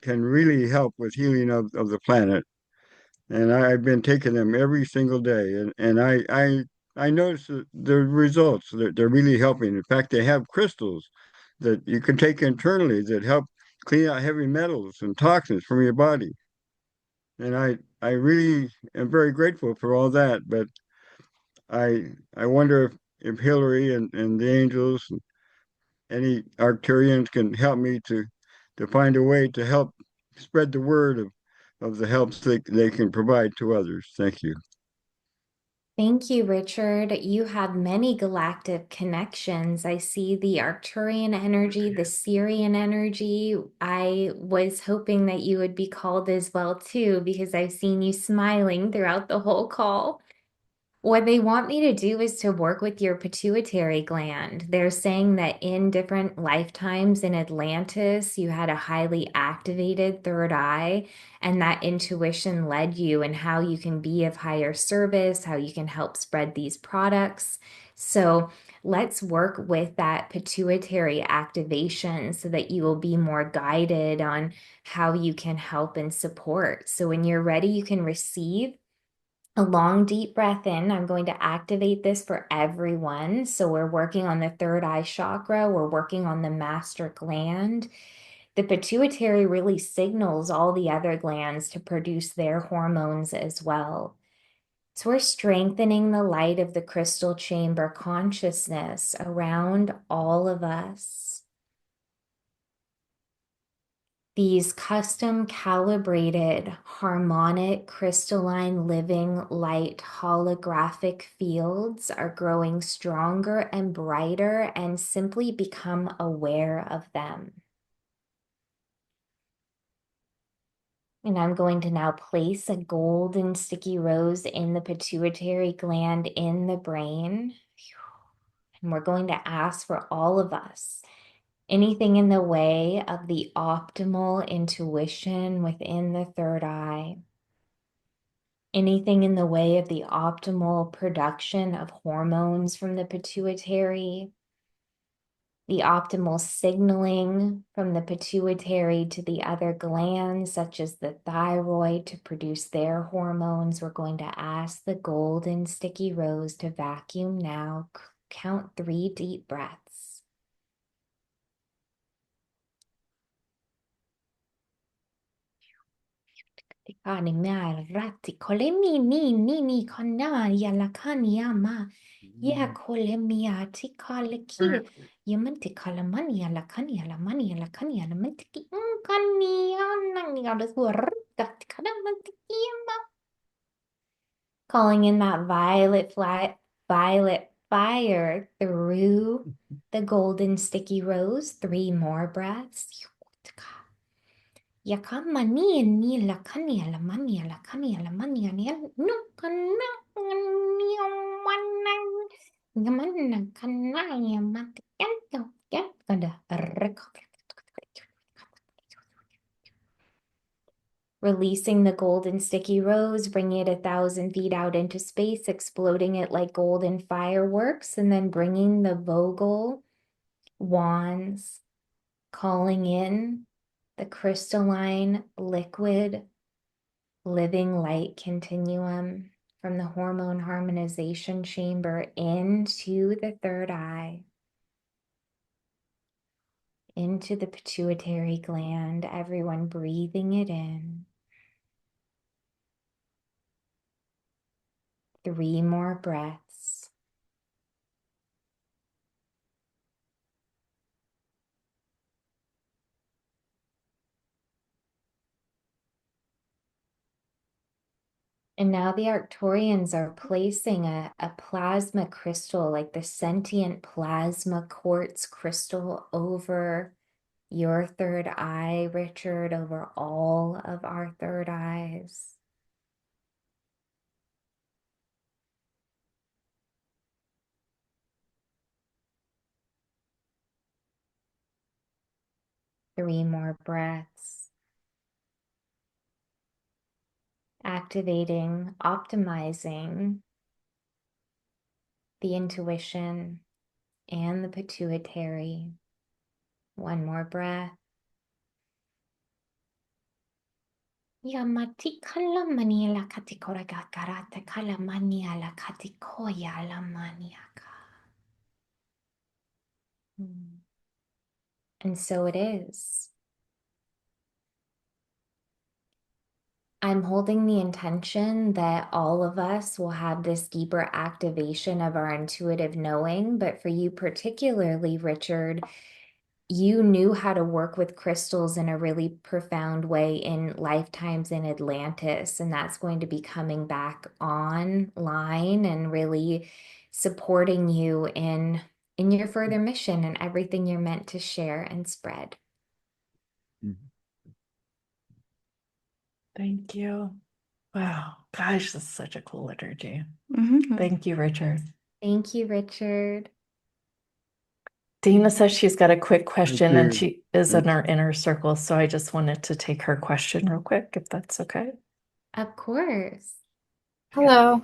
can really help with healing of the planet. And I've been taking them every single day. And I notice the results. They're really helping. In fact, they have crystals that you can take internally that help clean out heavy metals and toxins from your body. And I really am very grateful for all that. But I wonder if Hillary and the angels and any Arcturians can help me to find a way to help spread the word of the helps they can provide to others. Thank you. Thank you, Richard. You have many galactic connections. I see the Arcturian energy, the Syrian energy. I was hoping that you would be called as well too, because I've seen you smiling throughout the whole call. What they want me to do is to work with your pituitary gland. They're saying that in different lifetimes in Atlantis, you had a highly activated third eye, and that intuition led you in how you can be of higher service, how you can help spread these products. So let's work with that pituitary activation so that you will be more guided on how you can help and support. So when you're ready, you can receive a long, deep breath in. I'm going to activate this for everyone. So we're working on the third eye chakra. We're working on the master gland. The pituitary really signals all the other glands to produce their hormones as well. So we're strengthening the light of the crystal chamber consciousness around all of us. These custom calibrated, harmonic, crystalline, living light holographic fields are growing stronger and brighter, and simply become aware of them. And I'm going to now place a golden sticky rose in the pituitary gland in the brain. And we're going to ask for all of us anything in the way of the optimal intuition within the third eye, anything in the way of the optimal production of hormones from the pituitary, the optimal signaling from the pituitary to the other glands, such as the thyroid, to produce their hormones. We're going to ask the golden sticky rose to vacuum now. Count 3 deep breaths. Kani mea rati kole ni kana ya la kani ya ma ya kole mia ti kale ki ya manti kala mani ya la kani ya la mani ya la kani ya la manti ki kani ya nani ya la suar gati kana manti ki ma. Calling in that violet fire through the golden sticky rose. 3 more breaths. Yakamani ni lakani alamani alakani alamani ani no kana ni mana gamana kana ya mati yanto yakada releasing the golden sticky rose, bringing it 1,000 feet out into space, exploding it like golden fireworks, and then bringing the Vogel wands, calling in the crystalline liquid living light continuum from the hormone harmonization chamber into the third eye, into the pituitary gland, everyone breathing it in. 3 more breaths. And now the Arcturians are placing a plasma crystal, like the sentient plasma quartz crystal, over your third eye, Richard, over all of our third eyes. Three more breaths. Activating, optimizing the intuition and the pituitary. 1 more breath. Yamati kalamani la katikora gakarata kalamani la katikoya la maniaka. And so it is. I'm holding the intention that all of us will have this deeper activation of our intuitive knowing, but for you particularly, Richard, you knew how to work with crystals in a really profound way in lifetimes in Atlantis, and that's going to be coming back online and really supporting you in your further mission and everything you're meant to share and spread. Mhm. Thank you. Wow. Gosh, this is such a cool liturgy. Mhm. Thank you, Richard. Thank you, Richard. Dina says she's got a quick Thank question and you. she is in Thanks. our inner circle. So I just wanted to take her question real quick, if that's okay. Of course. Hello.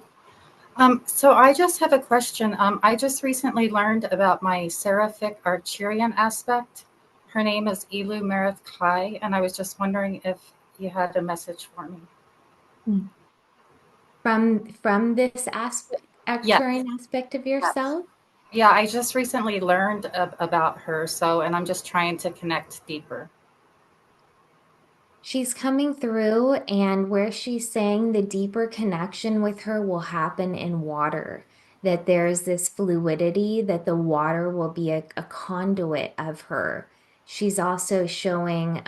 So I just have a question. I just recently learned about my seraphic Arcturian aspect. Her name is Elu Merith Kai, and I was just wondering if you had a message for me. From this aspect, Yeah, Arcturian aspect of yourself. yeah. I just recently learned about her, and I'm just trying to connect deeper. She's coming through, and where she's saying the deeper connection with her will happen in water, that there's this fluidity, that the water will be a conduit of her. She's also showing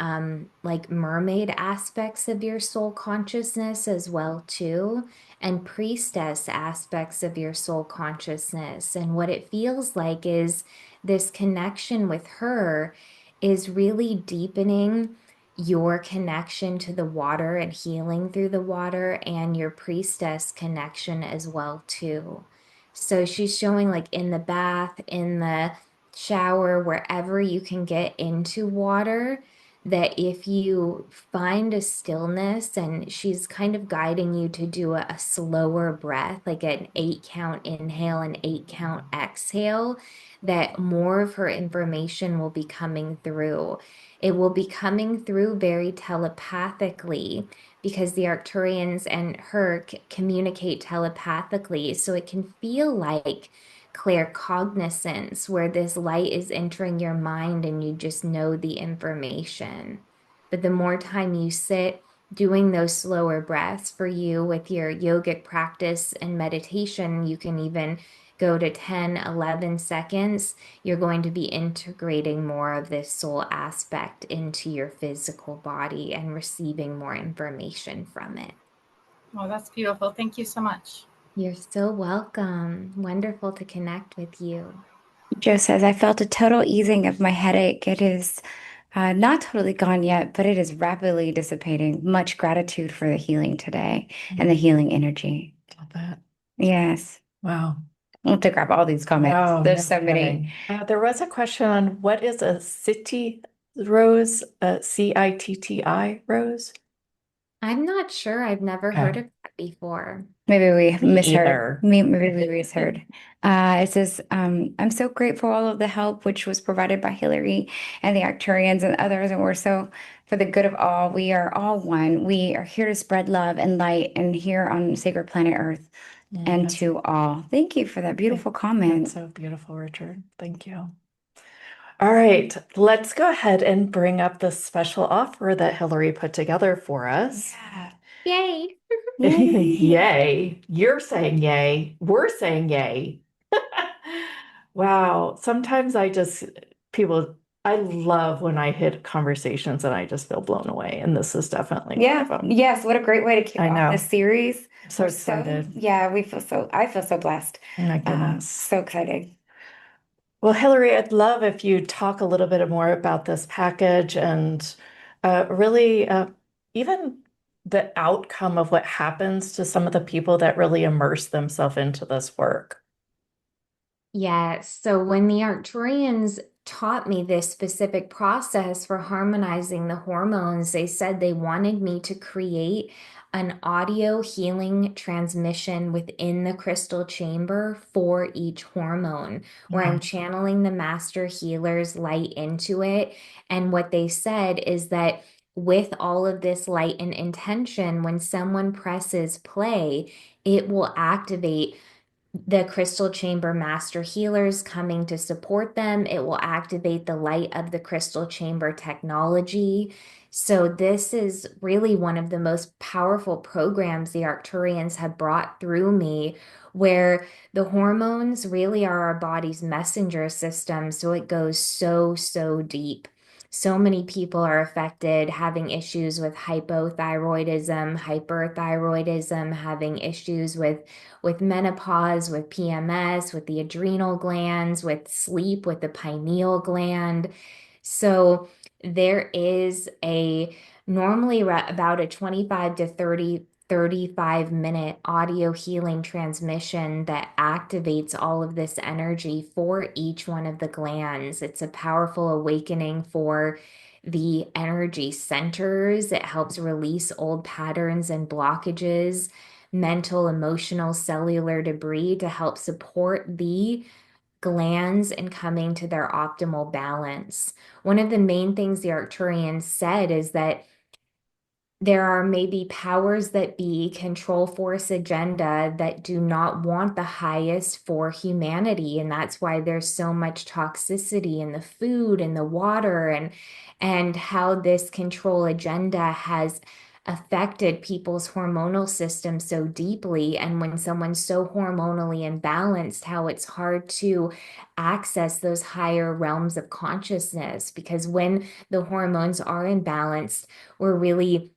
like mermaid aspects of your soul consciousness as well too, and priestess aspects of your soul consciousness. And what it feels like is this connection with her is really deepening your connection to the water and healing through the water, and your priestess connection as well too. So she's showing like in the bath, in the shower, wherever you can get into water, that if you find a stillness, and she's kind of guiding you to do a slower breath, like an 8 count inhale and 8 count exhale, that more of her information will be coming through. It will be coming through very telepathically, because the Arcturians and her communicate telepathically. So it can feel like claircognizance, where this light is entering your mind and you just know the information. But the more time you sit doing those slower breaths, for you with your yogic practice and meditation, you can even go to 10, 11 seconds. You're going to be integrating more of this soul aspect into your physical body and receiving more information from it. Oh, that's beautiful. Thank you so much. You're so welcome. Wonderful to connect with you. Joe says, I felt a total easing of my headache. It is not totally gone yet, but it is rapidly dissipating. Much gratitude for the healing today and the healing energy. Love that. Yes. Wow. I'll have to grab all these comments. Wow, There's no so many. kidding. There was a question on what is a city rose, a CITTI rose? I'm not sure. I've never Okay. heard of that before. Maybe we Me misheard. either. Maybe we misheard. It says, I'm so grateful for all of the help which was provided by Hillary and the Arcturians and others, and we're so for the good of all. We are all one. We are here to spread love and light and here on sacred planet Earth and That's to all. Thank you for that beautiful comment. so beautiful, Richard. Thank you. All right, let's go ahead and bring up the special offer that Hillary put together for us. Yeah. Yay. Yay. Yay. You're saying yay. We're saying yay. Wow. Sometimes I love when I hit conversations and I just feel blown away. And this is definitely one of Yeah. them. Yes. What a great way to kick I off know. this series. So We're excited. yeah, I feel so blessed. Oh my goodness. So excited. Well, Hillary, I'd love if you talk a little bit more about this package and really even the outcome of what happens to some of the people that really immerse themselves into this work. Yes. So when the Arcturians taught me this specific process for harmonizing the hormones, they said they wanted me to create an audio healing transmission within the crystal chamber for each hormone, where I'm channeling the master healer's light into it. And what they said is that with all of this light and intention, when someone presses play, it will activate the crystal chamber master healers coming to support them. It will activate the light of the crystal chamber technology. So this is really one of the most powerful programs the Arcturians have brought through me, where the hormones really are our body's messenger system. So it goes so, so deep. So many people are affected, having issues with hypothyroidism, hyperthyroidism, having issues with menopause, with PMS, with the adrenal glands, with sleep, with the pineal gland. So there is a normally about a 25 to 35-minute audio healing transmission that activates all of this energy for each one of the glands. It's a powerful awakening for the energy centers. It helps release old patterns and blockages, mental, emotional, cellular debris to help support the glands in coming to their optimal balance. One of the main things the Arcturians said is that there are maybe powers that be, control force agenda that do not want the highest for humanity. And that's why there's so much toxicity in the food and the water, and how this control agenda has affected people's hormonal system so deeply. And when someone's so hormonally imbalanced, how it's hard to access those higher realms of consciousness, because when the hormones are imbalanced, we're really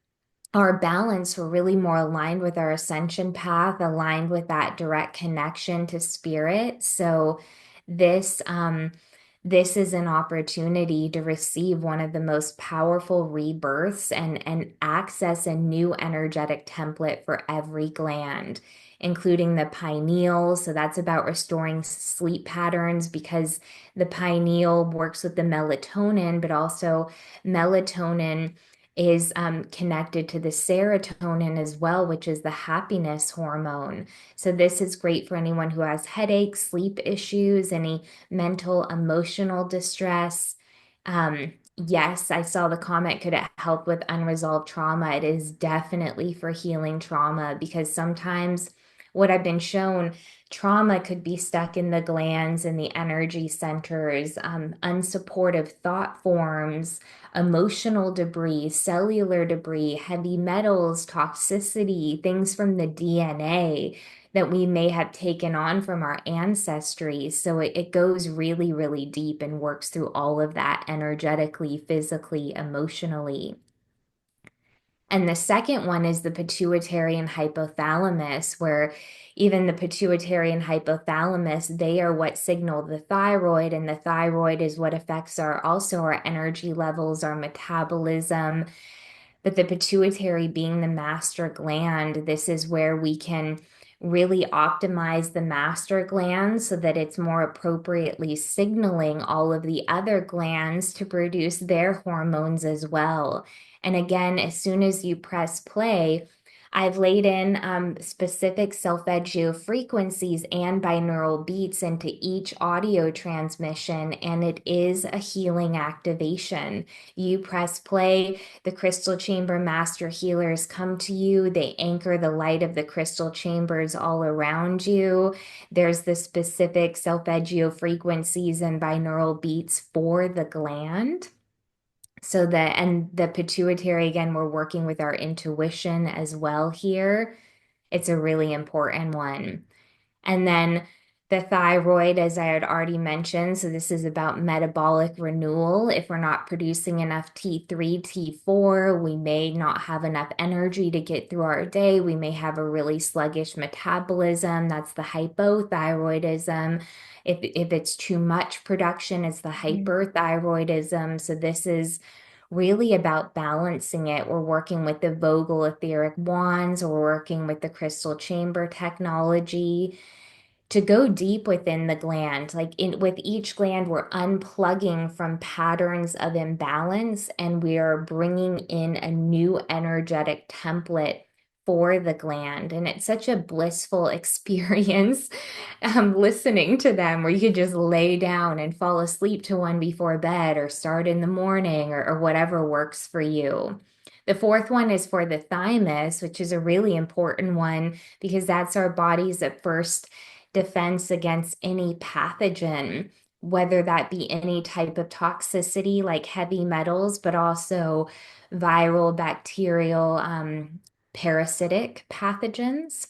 our balance, we're really more aligned with our ascension path, aligned with that direct connection to spirit. So this this is an opportunity to receive one of the most powerful rebirths and access a new energetic template for every gland, including the pineal. So that's about restoring sleep patterns, because the pineal works with the melatonin, but also melatonin is connected to the serotonin as well, which is the happiness hormone. So this is great for anyone who has headaches, sleep issues, any mental, emotional distress. Yes, I saw the comment, could it help with unresolved trauma? It is definitely for healing trauma, because sometimes what I've been shown, trauma could be stuck in the glands and the energy centers, unsupportive thought forms, emotional debris, cellular debris, heavy metals, toxicity, things from the DNA that we may have taken on from our ancestry. So it goes really, really deep and works through all of that energetically, physically, emotionally. And the second one is the pituitary and hypothalamus, where even the pituitary and hypothalamus, they are what signal the thyroid, and the thyroid is what affects our energy levels, our metabolism. But the pituitary being the master gland, this is where we can really optimize the master gland so that it's more appropriately signaling all of the other glands to produce their hormones as well. And again, as soon as you press play, I've laid in specific solfeggio frequencies and binaural beats into each audio transmission, and it is a healing activation. You press play, the crystal chamber master healers come to you. They anchor the light of the crystal chambers all around you. There's the specific solfeggio frequencies and binaural beats for the gland. So and the pituitary, again, we're working with our intuition as well here. It's a really important one. And then the thyroid, as I had already mentioned, so this is about metabolic renewal. If we're not producing enough T3, T4, we may not have enough energy to get through our day. We may have a really sluggish metabolism. That's the hypothyroidism. If it's too much production, it's the hyperthyroidism. So this is really about balancing it. We're working with the Vogel etheric wands, or we're working with the crystal chamber technology to go deep within the gland. Like with each gland, we're unplugging from patterns of imbalance, and we are bringing in a new energetic template for the gland. And it's such a blissful experience listening to them, where you could just lay down and fall asleep to one before bed, or start in the morning, or whatever works for you. The fourth one is for the thymus, which is a really important one, because that's our body's at first defense against any pathogen, whether that be any type of toxicity like heavy metals, but also viral, bacterial, parasitic pathogens.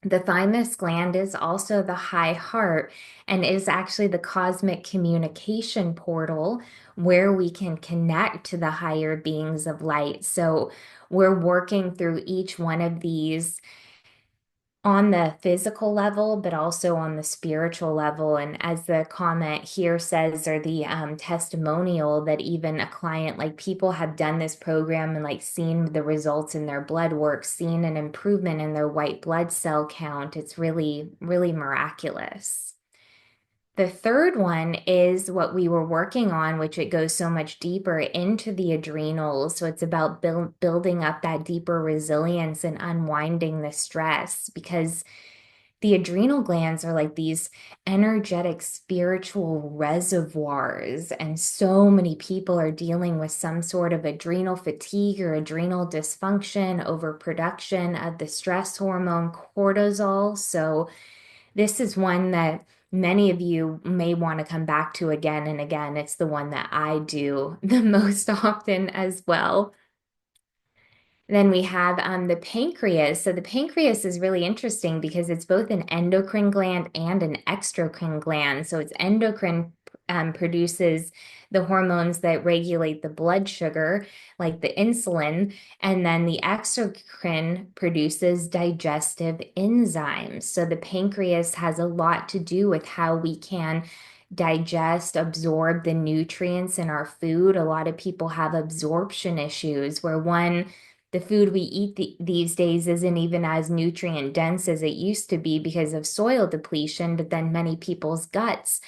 The thymus gland is also the high heart and is actually the cosmic communication portal where we can connect to the higher beings of light. So we're working through each one of these on the physical level, but also on the spiritual level. And as the comment here says, or the testimonial, that even a client, like people have done this program and like seen the results in their blood work, seen an improvement in their white blood cell count. It's really, really miraculous. The third one is what we were working on, which it goes so much deeper into the adrenals. So it's about building up that deeper resilience and unwinding the stress, because the adrenal glands are like these energetic spiritual reservoirs. And so many people are dealing with some sort of adrenal fatigue or adrenal dysfunction, overproduction of the stress hormone cortisol. So this is one that many of you may want to come back to again and again. It's the one that I do the most often as well. Then we have the pancreas. So the pancreas is really interesting because it's both an endocrine gland and an exocrine gland. So it's endocrine, produces the hormones that regulate the blood sugar, like the insulin, and then the exocrine produces digestive enzymes. So the pancreas has a lot to do with how we can digest, absorb the nutrients in our food. A lot of people have absorption issues where the food we eat these days isn't even as nutrient dense as it used to be because of soil depletion, but then many people's guts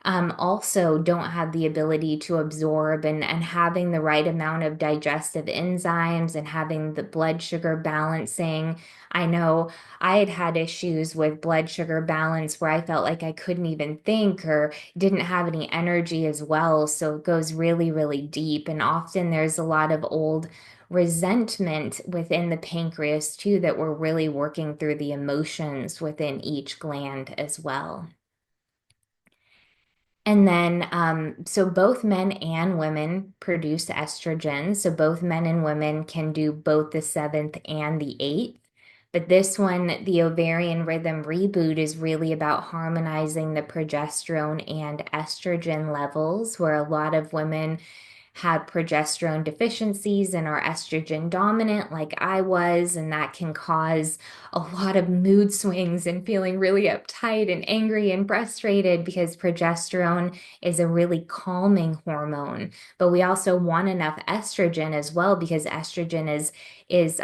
also don't have the ability to absorb, and having the right amount of digestive enzymes and having the blood sugar balancing. I know I had issues with blood sugar balance where I felt like I couldn't even think or didn't have any energy as well. So it goes really, really deep. And often there's a lot of old resentment within the pancreas too, that we're really working through the emotions within each gland as well. And then, so both men and women produce estrogen. So both men and women can do both the seventh and the eighth. But this one, the ovarian rhythm reboot, is really about harmonizing the progesterone and estrogen levels, where a lot of women have progesterone deficiencies and are estrogen dominant, like I was, and that can cause a lot of mood swings and feeling really uptight and angry and frustrated, because progesterone is a really calming hormone. But we also want enough estrogen as well, because estrogen is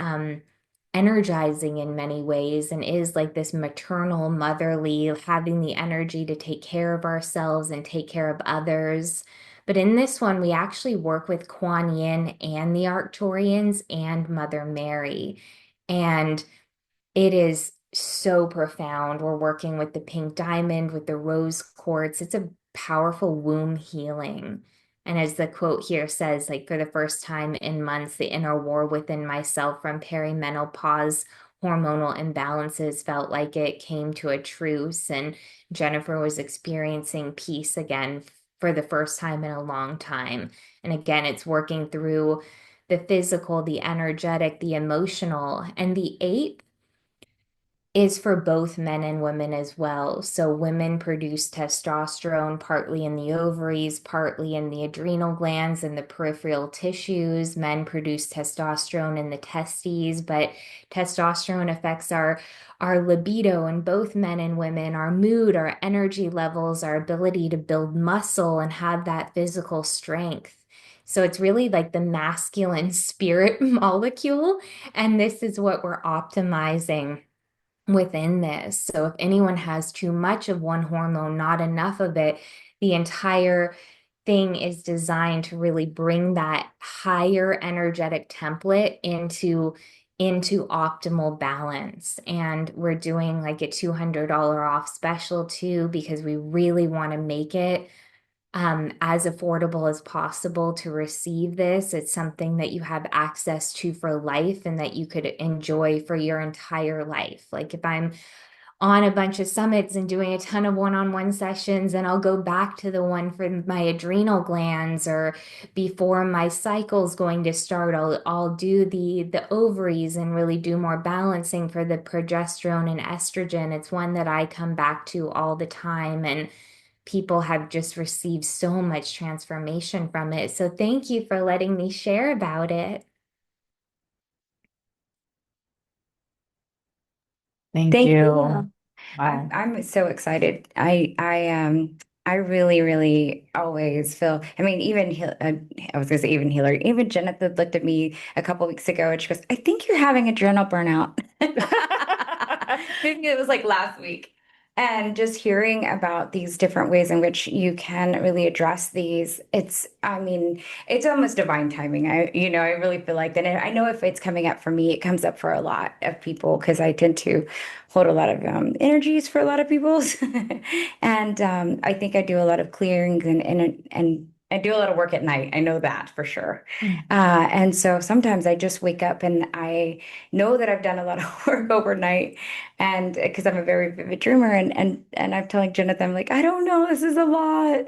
energizing in many ways and is like this maternal, motherly, having the energy to take care of ourselves and take care of others. But in this one, we actually work with Kuan Yin and the Arcturians and Mother Mary. And it is so profound. We're working with the pink diamond, with the rose quartz. It's a powerful womb healing. And as the quote here says, like, for the first time in months, the inner war within myself from perimenopause, hormonal imbalances felt like it came to a truce. And Jennifer was experiencing peace again for the first time in a long time. And again, it's working through the physical, the energetic, the emotional. And the eighth is for both men and women as well. So women produce testosterone partly in the ovaries, partly in the adrenal glands and the peripheral tissues. Men produce testosterone in the testes, but testosterone affects our libido in both men and women, our mood, our energy levels, our ability to build muscle and have that physical strength. So it's really like the masculine spirit molecule, and this is what we're optimizing within this. So if anyone has too much of one hormone, not enough of it, the entire thing is designed to really bring that higher energetic template into optimal balance. And we're doing like a $200 off special too, because we really want to make it as affordable as possible to receive this. It's something that you have access to for life and that you could enjoy for your entire life. Like if I'm on a bunch of summits and doing a ton of one-on-one sessions, and I'll go back to the one for my adrenal glands, or before my cycle's going to start, I'll do the ovaries and really do more balancing for the progesterone and estrogen. It's one that I come back to all the time, and people have just received so much transformation from it. So thank you for letting me share about it. Thank Thank you. you. Wow. I'm so excited. I really, really always feel, I mean, even I was gonna say even Hillary, even Jennifer looked at me a couple weeks ago and she goes, I think you're having adrenal burnout. Maybe it was like last week. And just hearing about these different ways in which you can really address these, I mean, it's almost divine timing. I really feel like that. And I know if it's coming up for me, it comes up for a lot of people because I tend to hold a lot of energies for a lot of people. And I think I do a lot of clearings and I do a lot of work at night. I know that for sure. And so sometimes I just wake up and I know that I've done a lot of work overnight, and because I'm a very vivid dreamer, and I'm telling Jonathan, I'm like, I don't know, this is a lot.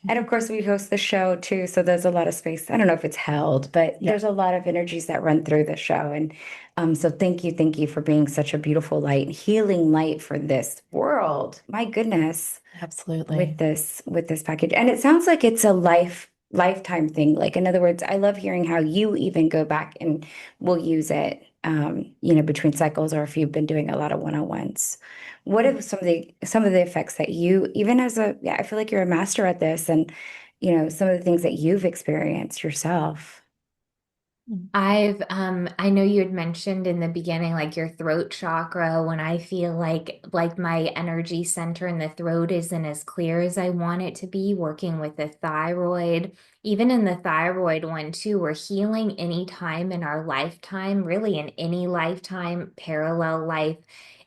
And of course, we host the show too, so there's a lot of space. I don't know if it's held, but Yeah, there's a lot of energies that run through the show. And so thank you for being such a beautiful light, healing light for this world. My goodness, absolutely. with this package. And it sounds like it's a lifetime thing. Like in other words, I love hearing how you even go back and will use it between cycles, or if you've been doing a lot of one-on-ones. What are some of the effects that you, even as yeah, I feel like you're a master at this, and some of the things that you've experienced yourself. I know you had mentioned in the beginning, like your throat chakra, when I feel like my energy center in the throat isn't as clear as I want it to be, working with the thyroid. Even in the thyroid one too, we're healing any time in our lifetime, really in any lifetime, parallel life,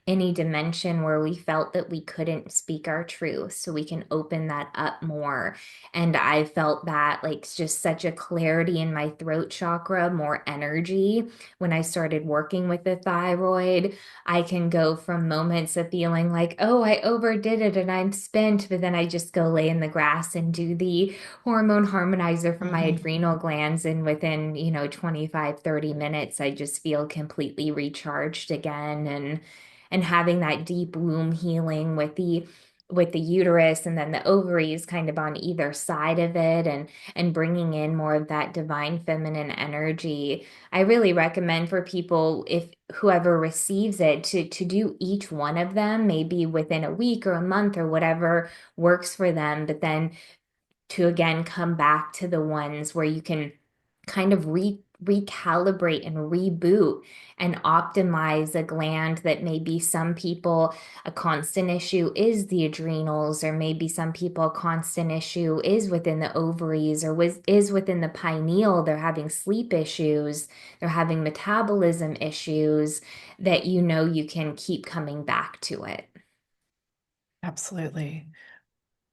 any dimension where we felt that we couldn't speak our truth. So we can open that up more. And I felt that like just such a clarity in my throat chakra, more energy when I started working with the thyroid. I can go from moments of feeling like, oh, I overdid it and I'm spent, but then I just go lay in the grass and do the hormone harmonizer for my adrenal glands. And within, 25, 30 minutes, I just feel completely recharged again. And having that deep womb healing with the uterus and then the ovaries kind of on either side of it, and bringing in more of that divine feminine energy. I really recommend for people, if whoever receives it, to do each one of them maybe within a week or a month or whatever works for them, but then to again come back to the ones where you can kind of recalibrate and reboot and optimize a gland that maybe some people a constant issue is the adrenals, or maybe some people a constant issue is within the ovaries, or is within the pineal. They're having sleep issues, they're having metabolism issues, that you can keep coming back to it. Absolutely.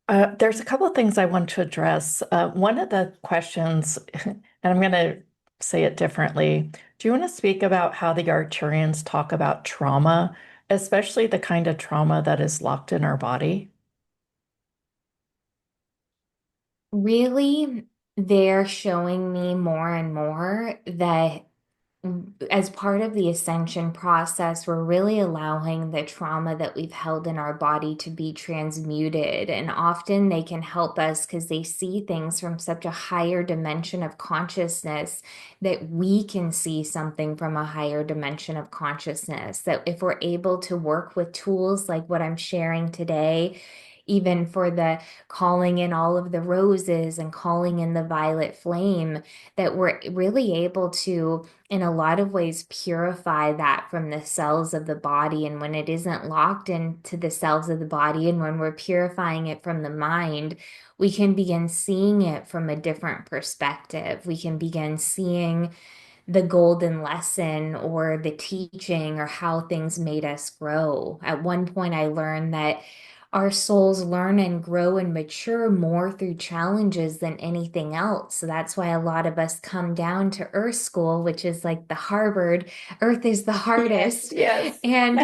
There's a couple of things I want to address. One of the questions, and I'm going to say it differently. Do you want to speak about how the Arcturians talk about trauma, especially the kind of trauma that is locked in our body? Really, they're showing me more and more that as part of the ascension process, we're really allowing the trauma that we've held in our body to be transmuted. And often they can help us because they see things from such a higher dimension of consciousness, that we can see something from a higher dimension of consciousness. That if we're able to work with tools like what I'm sharing today, even for the calling in all of the roses and calling in the violet flame, that we're really able to, in a lot of ways, purify that from the cells of the body. And when it isn't locked into the cells of the body, and when we're purifying it from the mind, we can begin seeing it from a different perspective. We can begin seeing the golden lesson or the teaching or how things made us grow. At one point, I learned that our souls learn and grow and mature more through challenges than anything else. So that's why a lot of us come down to Earth School, which is like the Harvard, Earth is the Yes, hardest. yes. And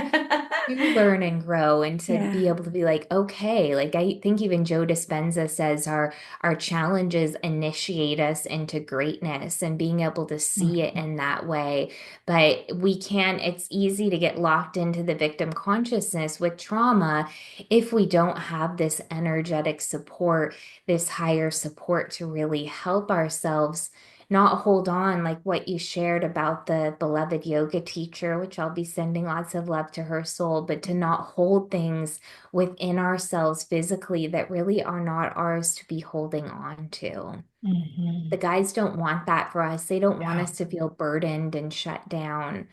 to learn and grow and to Yeah. be able to be like, okay, like I think even Joe Dispenza says our challenges initiate us into greatness and being able to see it Mhm. in that way. But we can, it's easy to get locked into the victim consciousness with trauma if we don't have this energetic support, this higher support to really help ourselves not hold on, like what you shared about the beloved yoga teacher, which I'll be sending lots of love to her soul, but to not hold things within ourselves physically that really are not ours to be holding on to. The Mhm. guys don't want that for us. They don't want Yeah. us to feel burdened and shut down.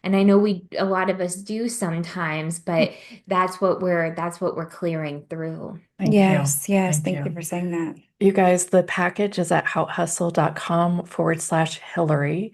And I know a lot of us do sometimes, but that's what we're clearing through. Thank you. Yes, yes. Thank Thank you you. for saying that. You guys, the package is at houthustle.com/Hillary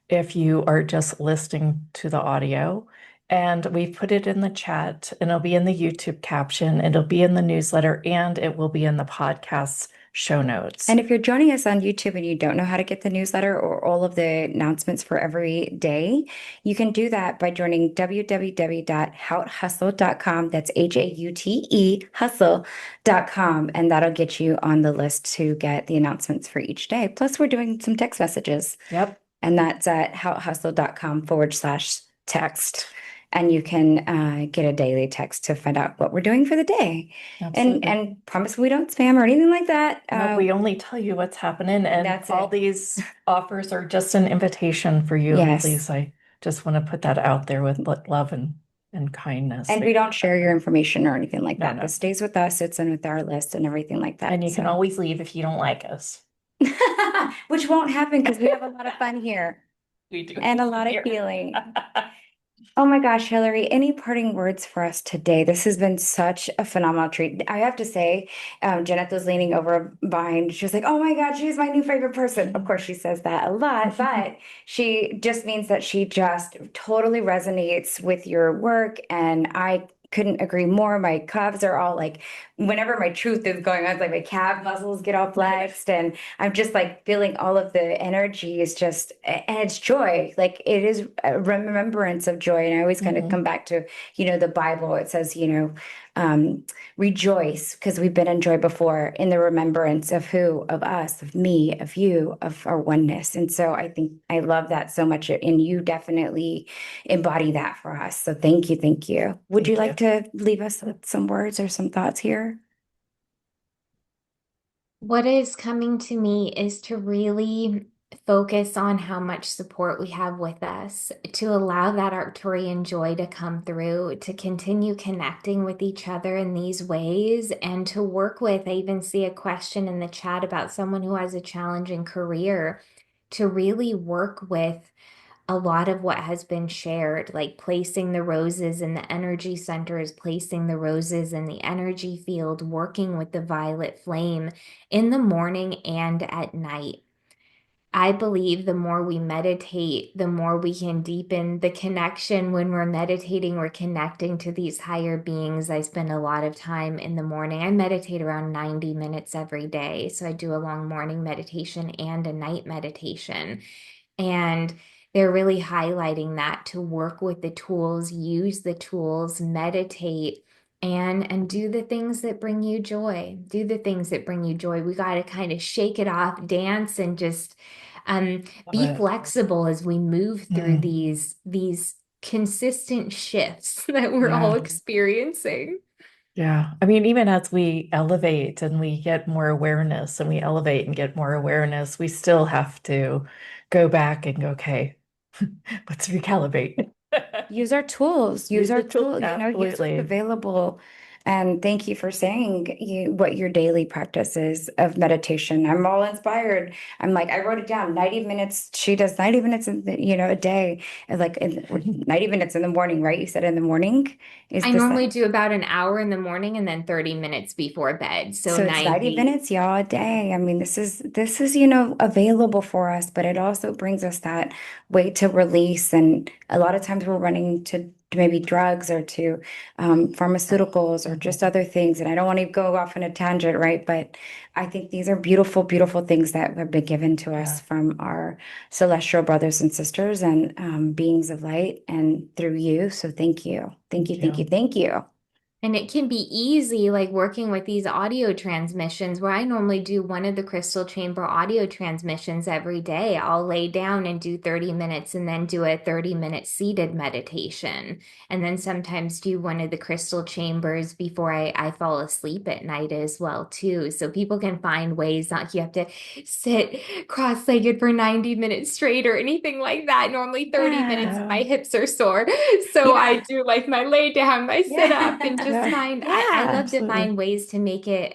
if you are just listening to the audio. And we put it in the chat, and it'll be in the YouTube caption, it'll be in the newsletter, and it will be in the podcast show notes. And if you're joining us on YouTube and you don't know how to get the newsletter or all of the announcements for every day, you can do that by joining www.houthustle.com. That's HAUTE hustle.com. And that'll get you on the list to get the announcements for each day. Plus, we're doing some text messages. Yep. And that's at houthustle.com/text. And you can get a daily text to find out what we're doing for the day. Absolutely. And promise we don't spam or anything like that. No, we only tell you what's happening, and That's all it. these offers are just an invitation for you. Yes. Please, I just want to put that out there with love and kindness. And we don't share your information or anything like No, that. no. This stays with us. It's in with our list and everything like that. And you can So, always leave if you don't like us. which won't happen because we have a lot of fun here We do. and a lot of healing. Oh my gosh, Hillary, any parting words for us today? This has been such a phenomenal treat. I have to say, Jeanette was leaning over behind. She was like, oh my God, she's my new favorite person. Of course, she says that a lot, but she just means that she just totally resonates with your work. And I couldn't agree more. My calves are all like, whenever my truth is going on, it's like my calf muscles get all flexed. And I'm just like feeling all of the energy is just, and it's joy. Like it is a remembrance of joy. And I always kind of come back to, the Bible. It says, rejoice because we've been in joy before in the remembrance of who, of us, of me, of you, of our oneness. And so I think I love that so much. And you definitely embody that for us. So thank you. Thank you. Would you like to leave us with some words or some thoughts here? What is coming to me is to really focus on how much support we have with us, to allow that Arcturian joy to come through, to continue connecting with each other in these ways, and to work with. I even see a question in the chat about someone who has a challenging career, to really work with a lot of what has been shared, like placing the roses in the energy centers, placing the roses in the energy field, working with the violet flame in the morning and at night. I believe the more we meditate, the more we can deepen the connection. When we're meditating, we're connecting to these higher beings. I spend a lot of time in the morning. I meditate around 90 minutes every day. So I do a long morning meditation and a night meditation. And they're really highlighting that to work with the tools, use the tools, meditate, and do the things that bring you joy. Do the things that bring you joy. We got to kind of shake it off, dance, and just be flexible as we move through these consistent shifts that we're all experiencing. Yeah. I mean, even as we elevate and we get more awareness and we elevate and get more awareness, we still have to go back and go, okay, let's recalibrate. Use our tools. Use our tools. Use what's Absolutely. available. And thank you for saying what your daily practice is of meditation. I'm all inspired. I'm like, I wrote it down, 90 minutes. She does 90 minutes, a day, and like 90 minutes in the morning, right? You said in the morning. I normally do about an hour in the morning and then 30 minutes before bed. So it's 90 minutes, y'all, a day. I mean, this is, available for us, but it also brings us that way to release. And a lot of times we're running to maybe drugs or to pharmaceuticals or just other things. And I don't want to go off on a tangent, right? But I think these are beautiful, beautiful things that have been given to us from our celestial brothers and sisters and beings of light and through you. So thank you. Thank you, thank you, thank you. And it can be easy, like working with these audio transmissions, where I normally do one of the crystal chamber audio transmissions every day. I'll lay down and do 30 minutes and then do a 30-minute seated meditation. And then sometimes do one of the crystal chambers before I fall asleep at night as well, too. So people can find ways, not you have to sit cross-legged for 90 minutes straight or anything like that. Normally 30 minutes, my hips are sore. So I do like my lay down, my sit up, and just I love to find ways to make it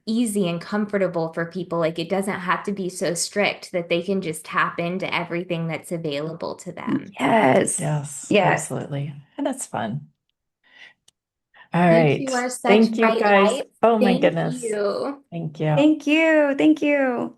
easy and comfortable for people. Like it doesn't have to be so strict, that they can just tap into everything that's available to them. Yes. Yes, Yes. absolutely. And that's fun. All You right. two are such Thank you bright guys. lights. Oh my Thank goodness. you. Thank you. Thank you. Thank you.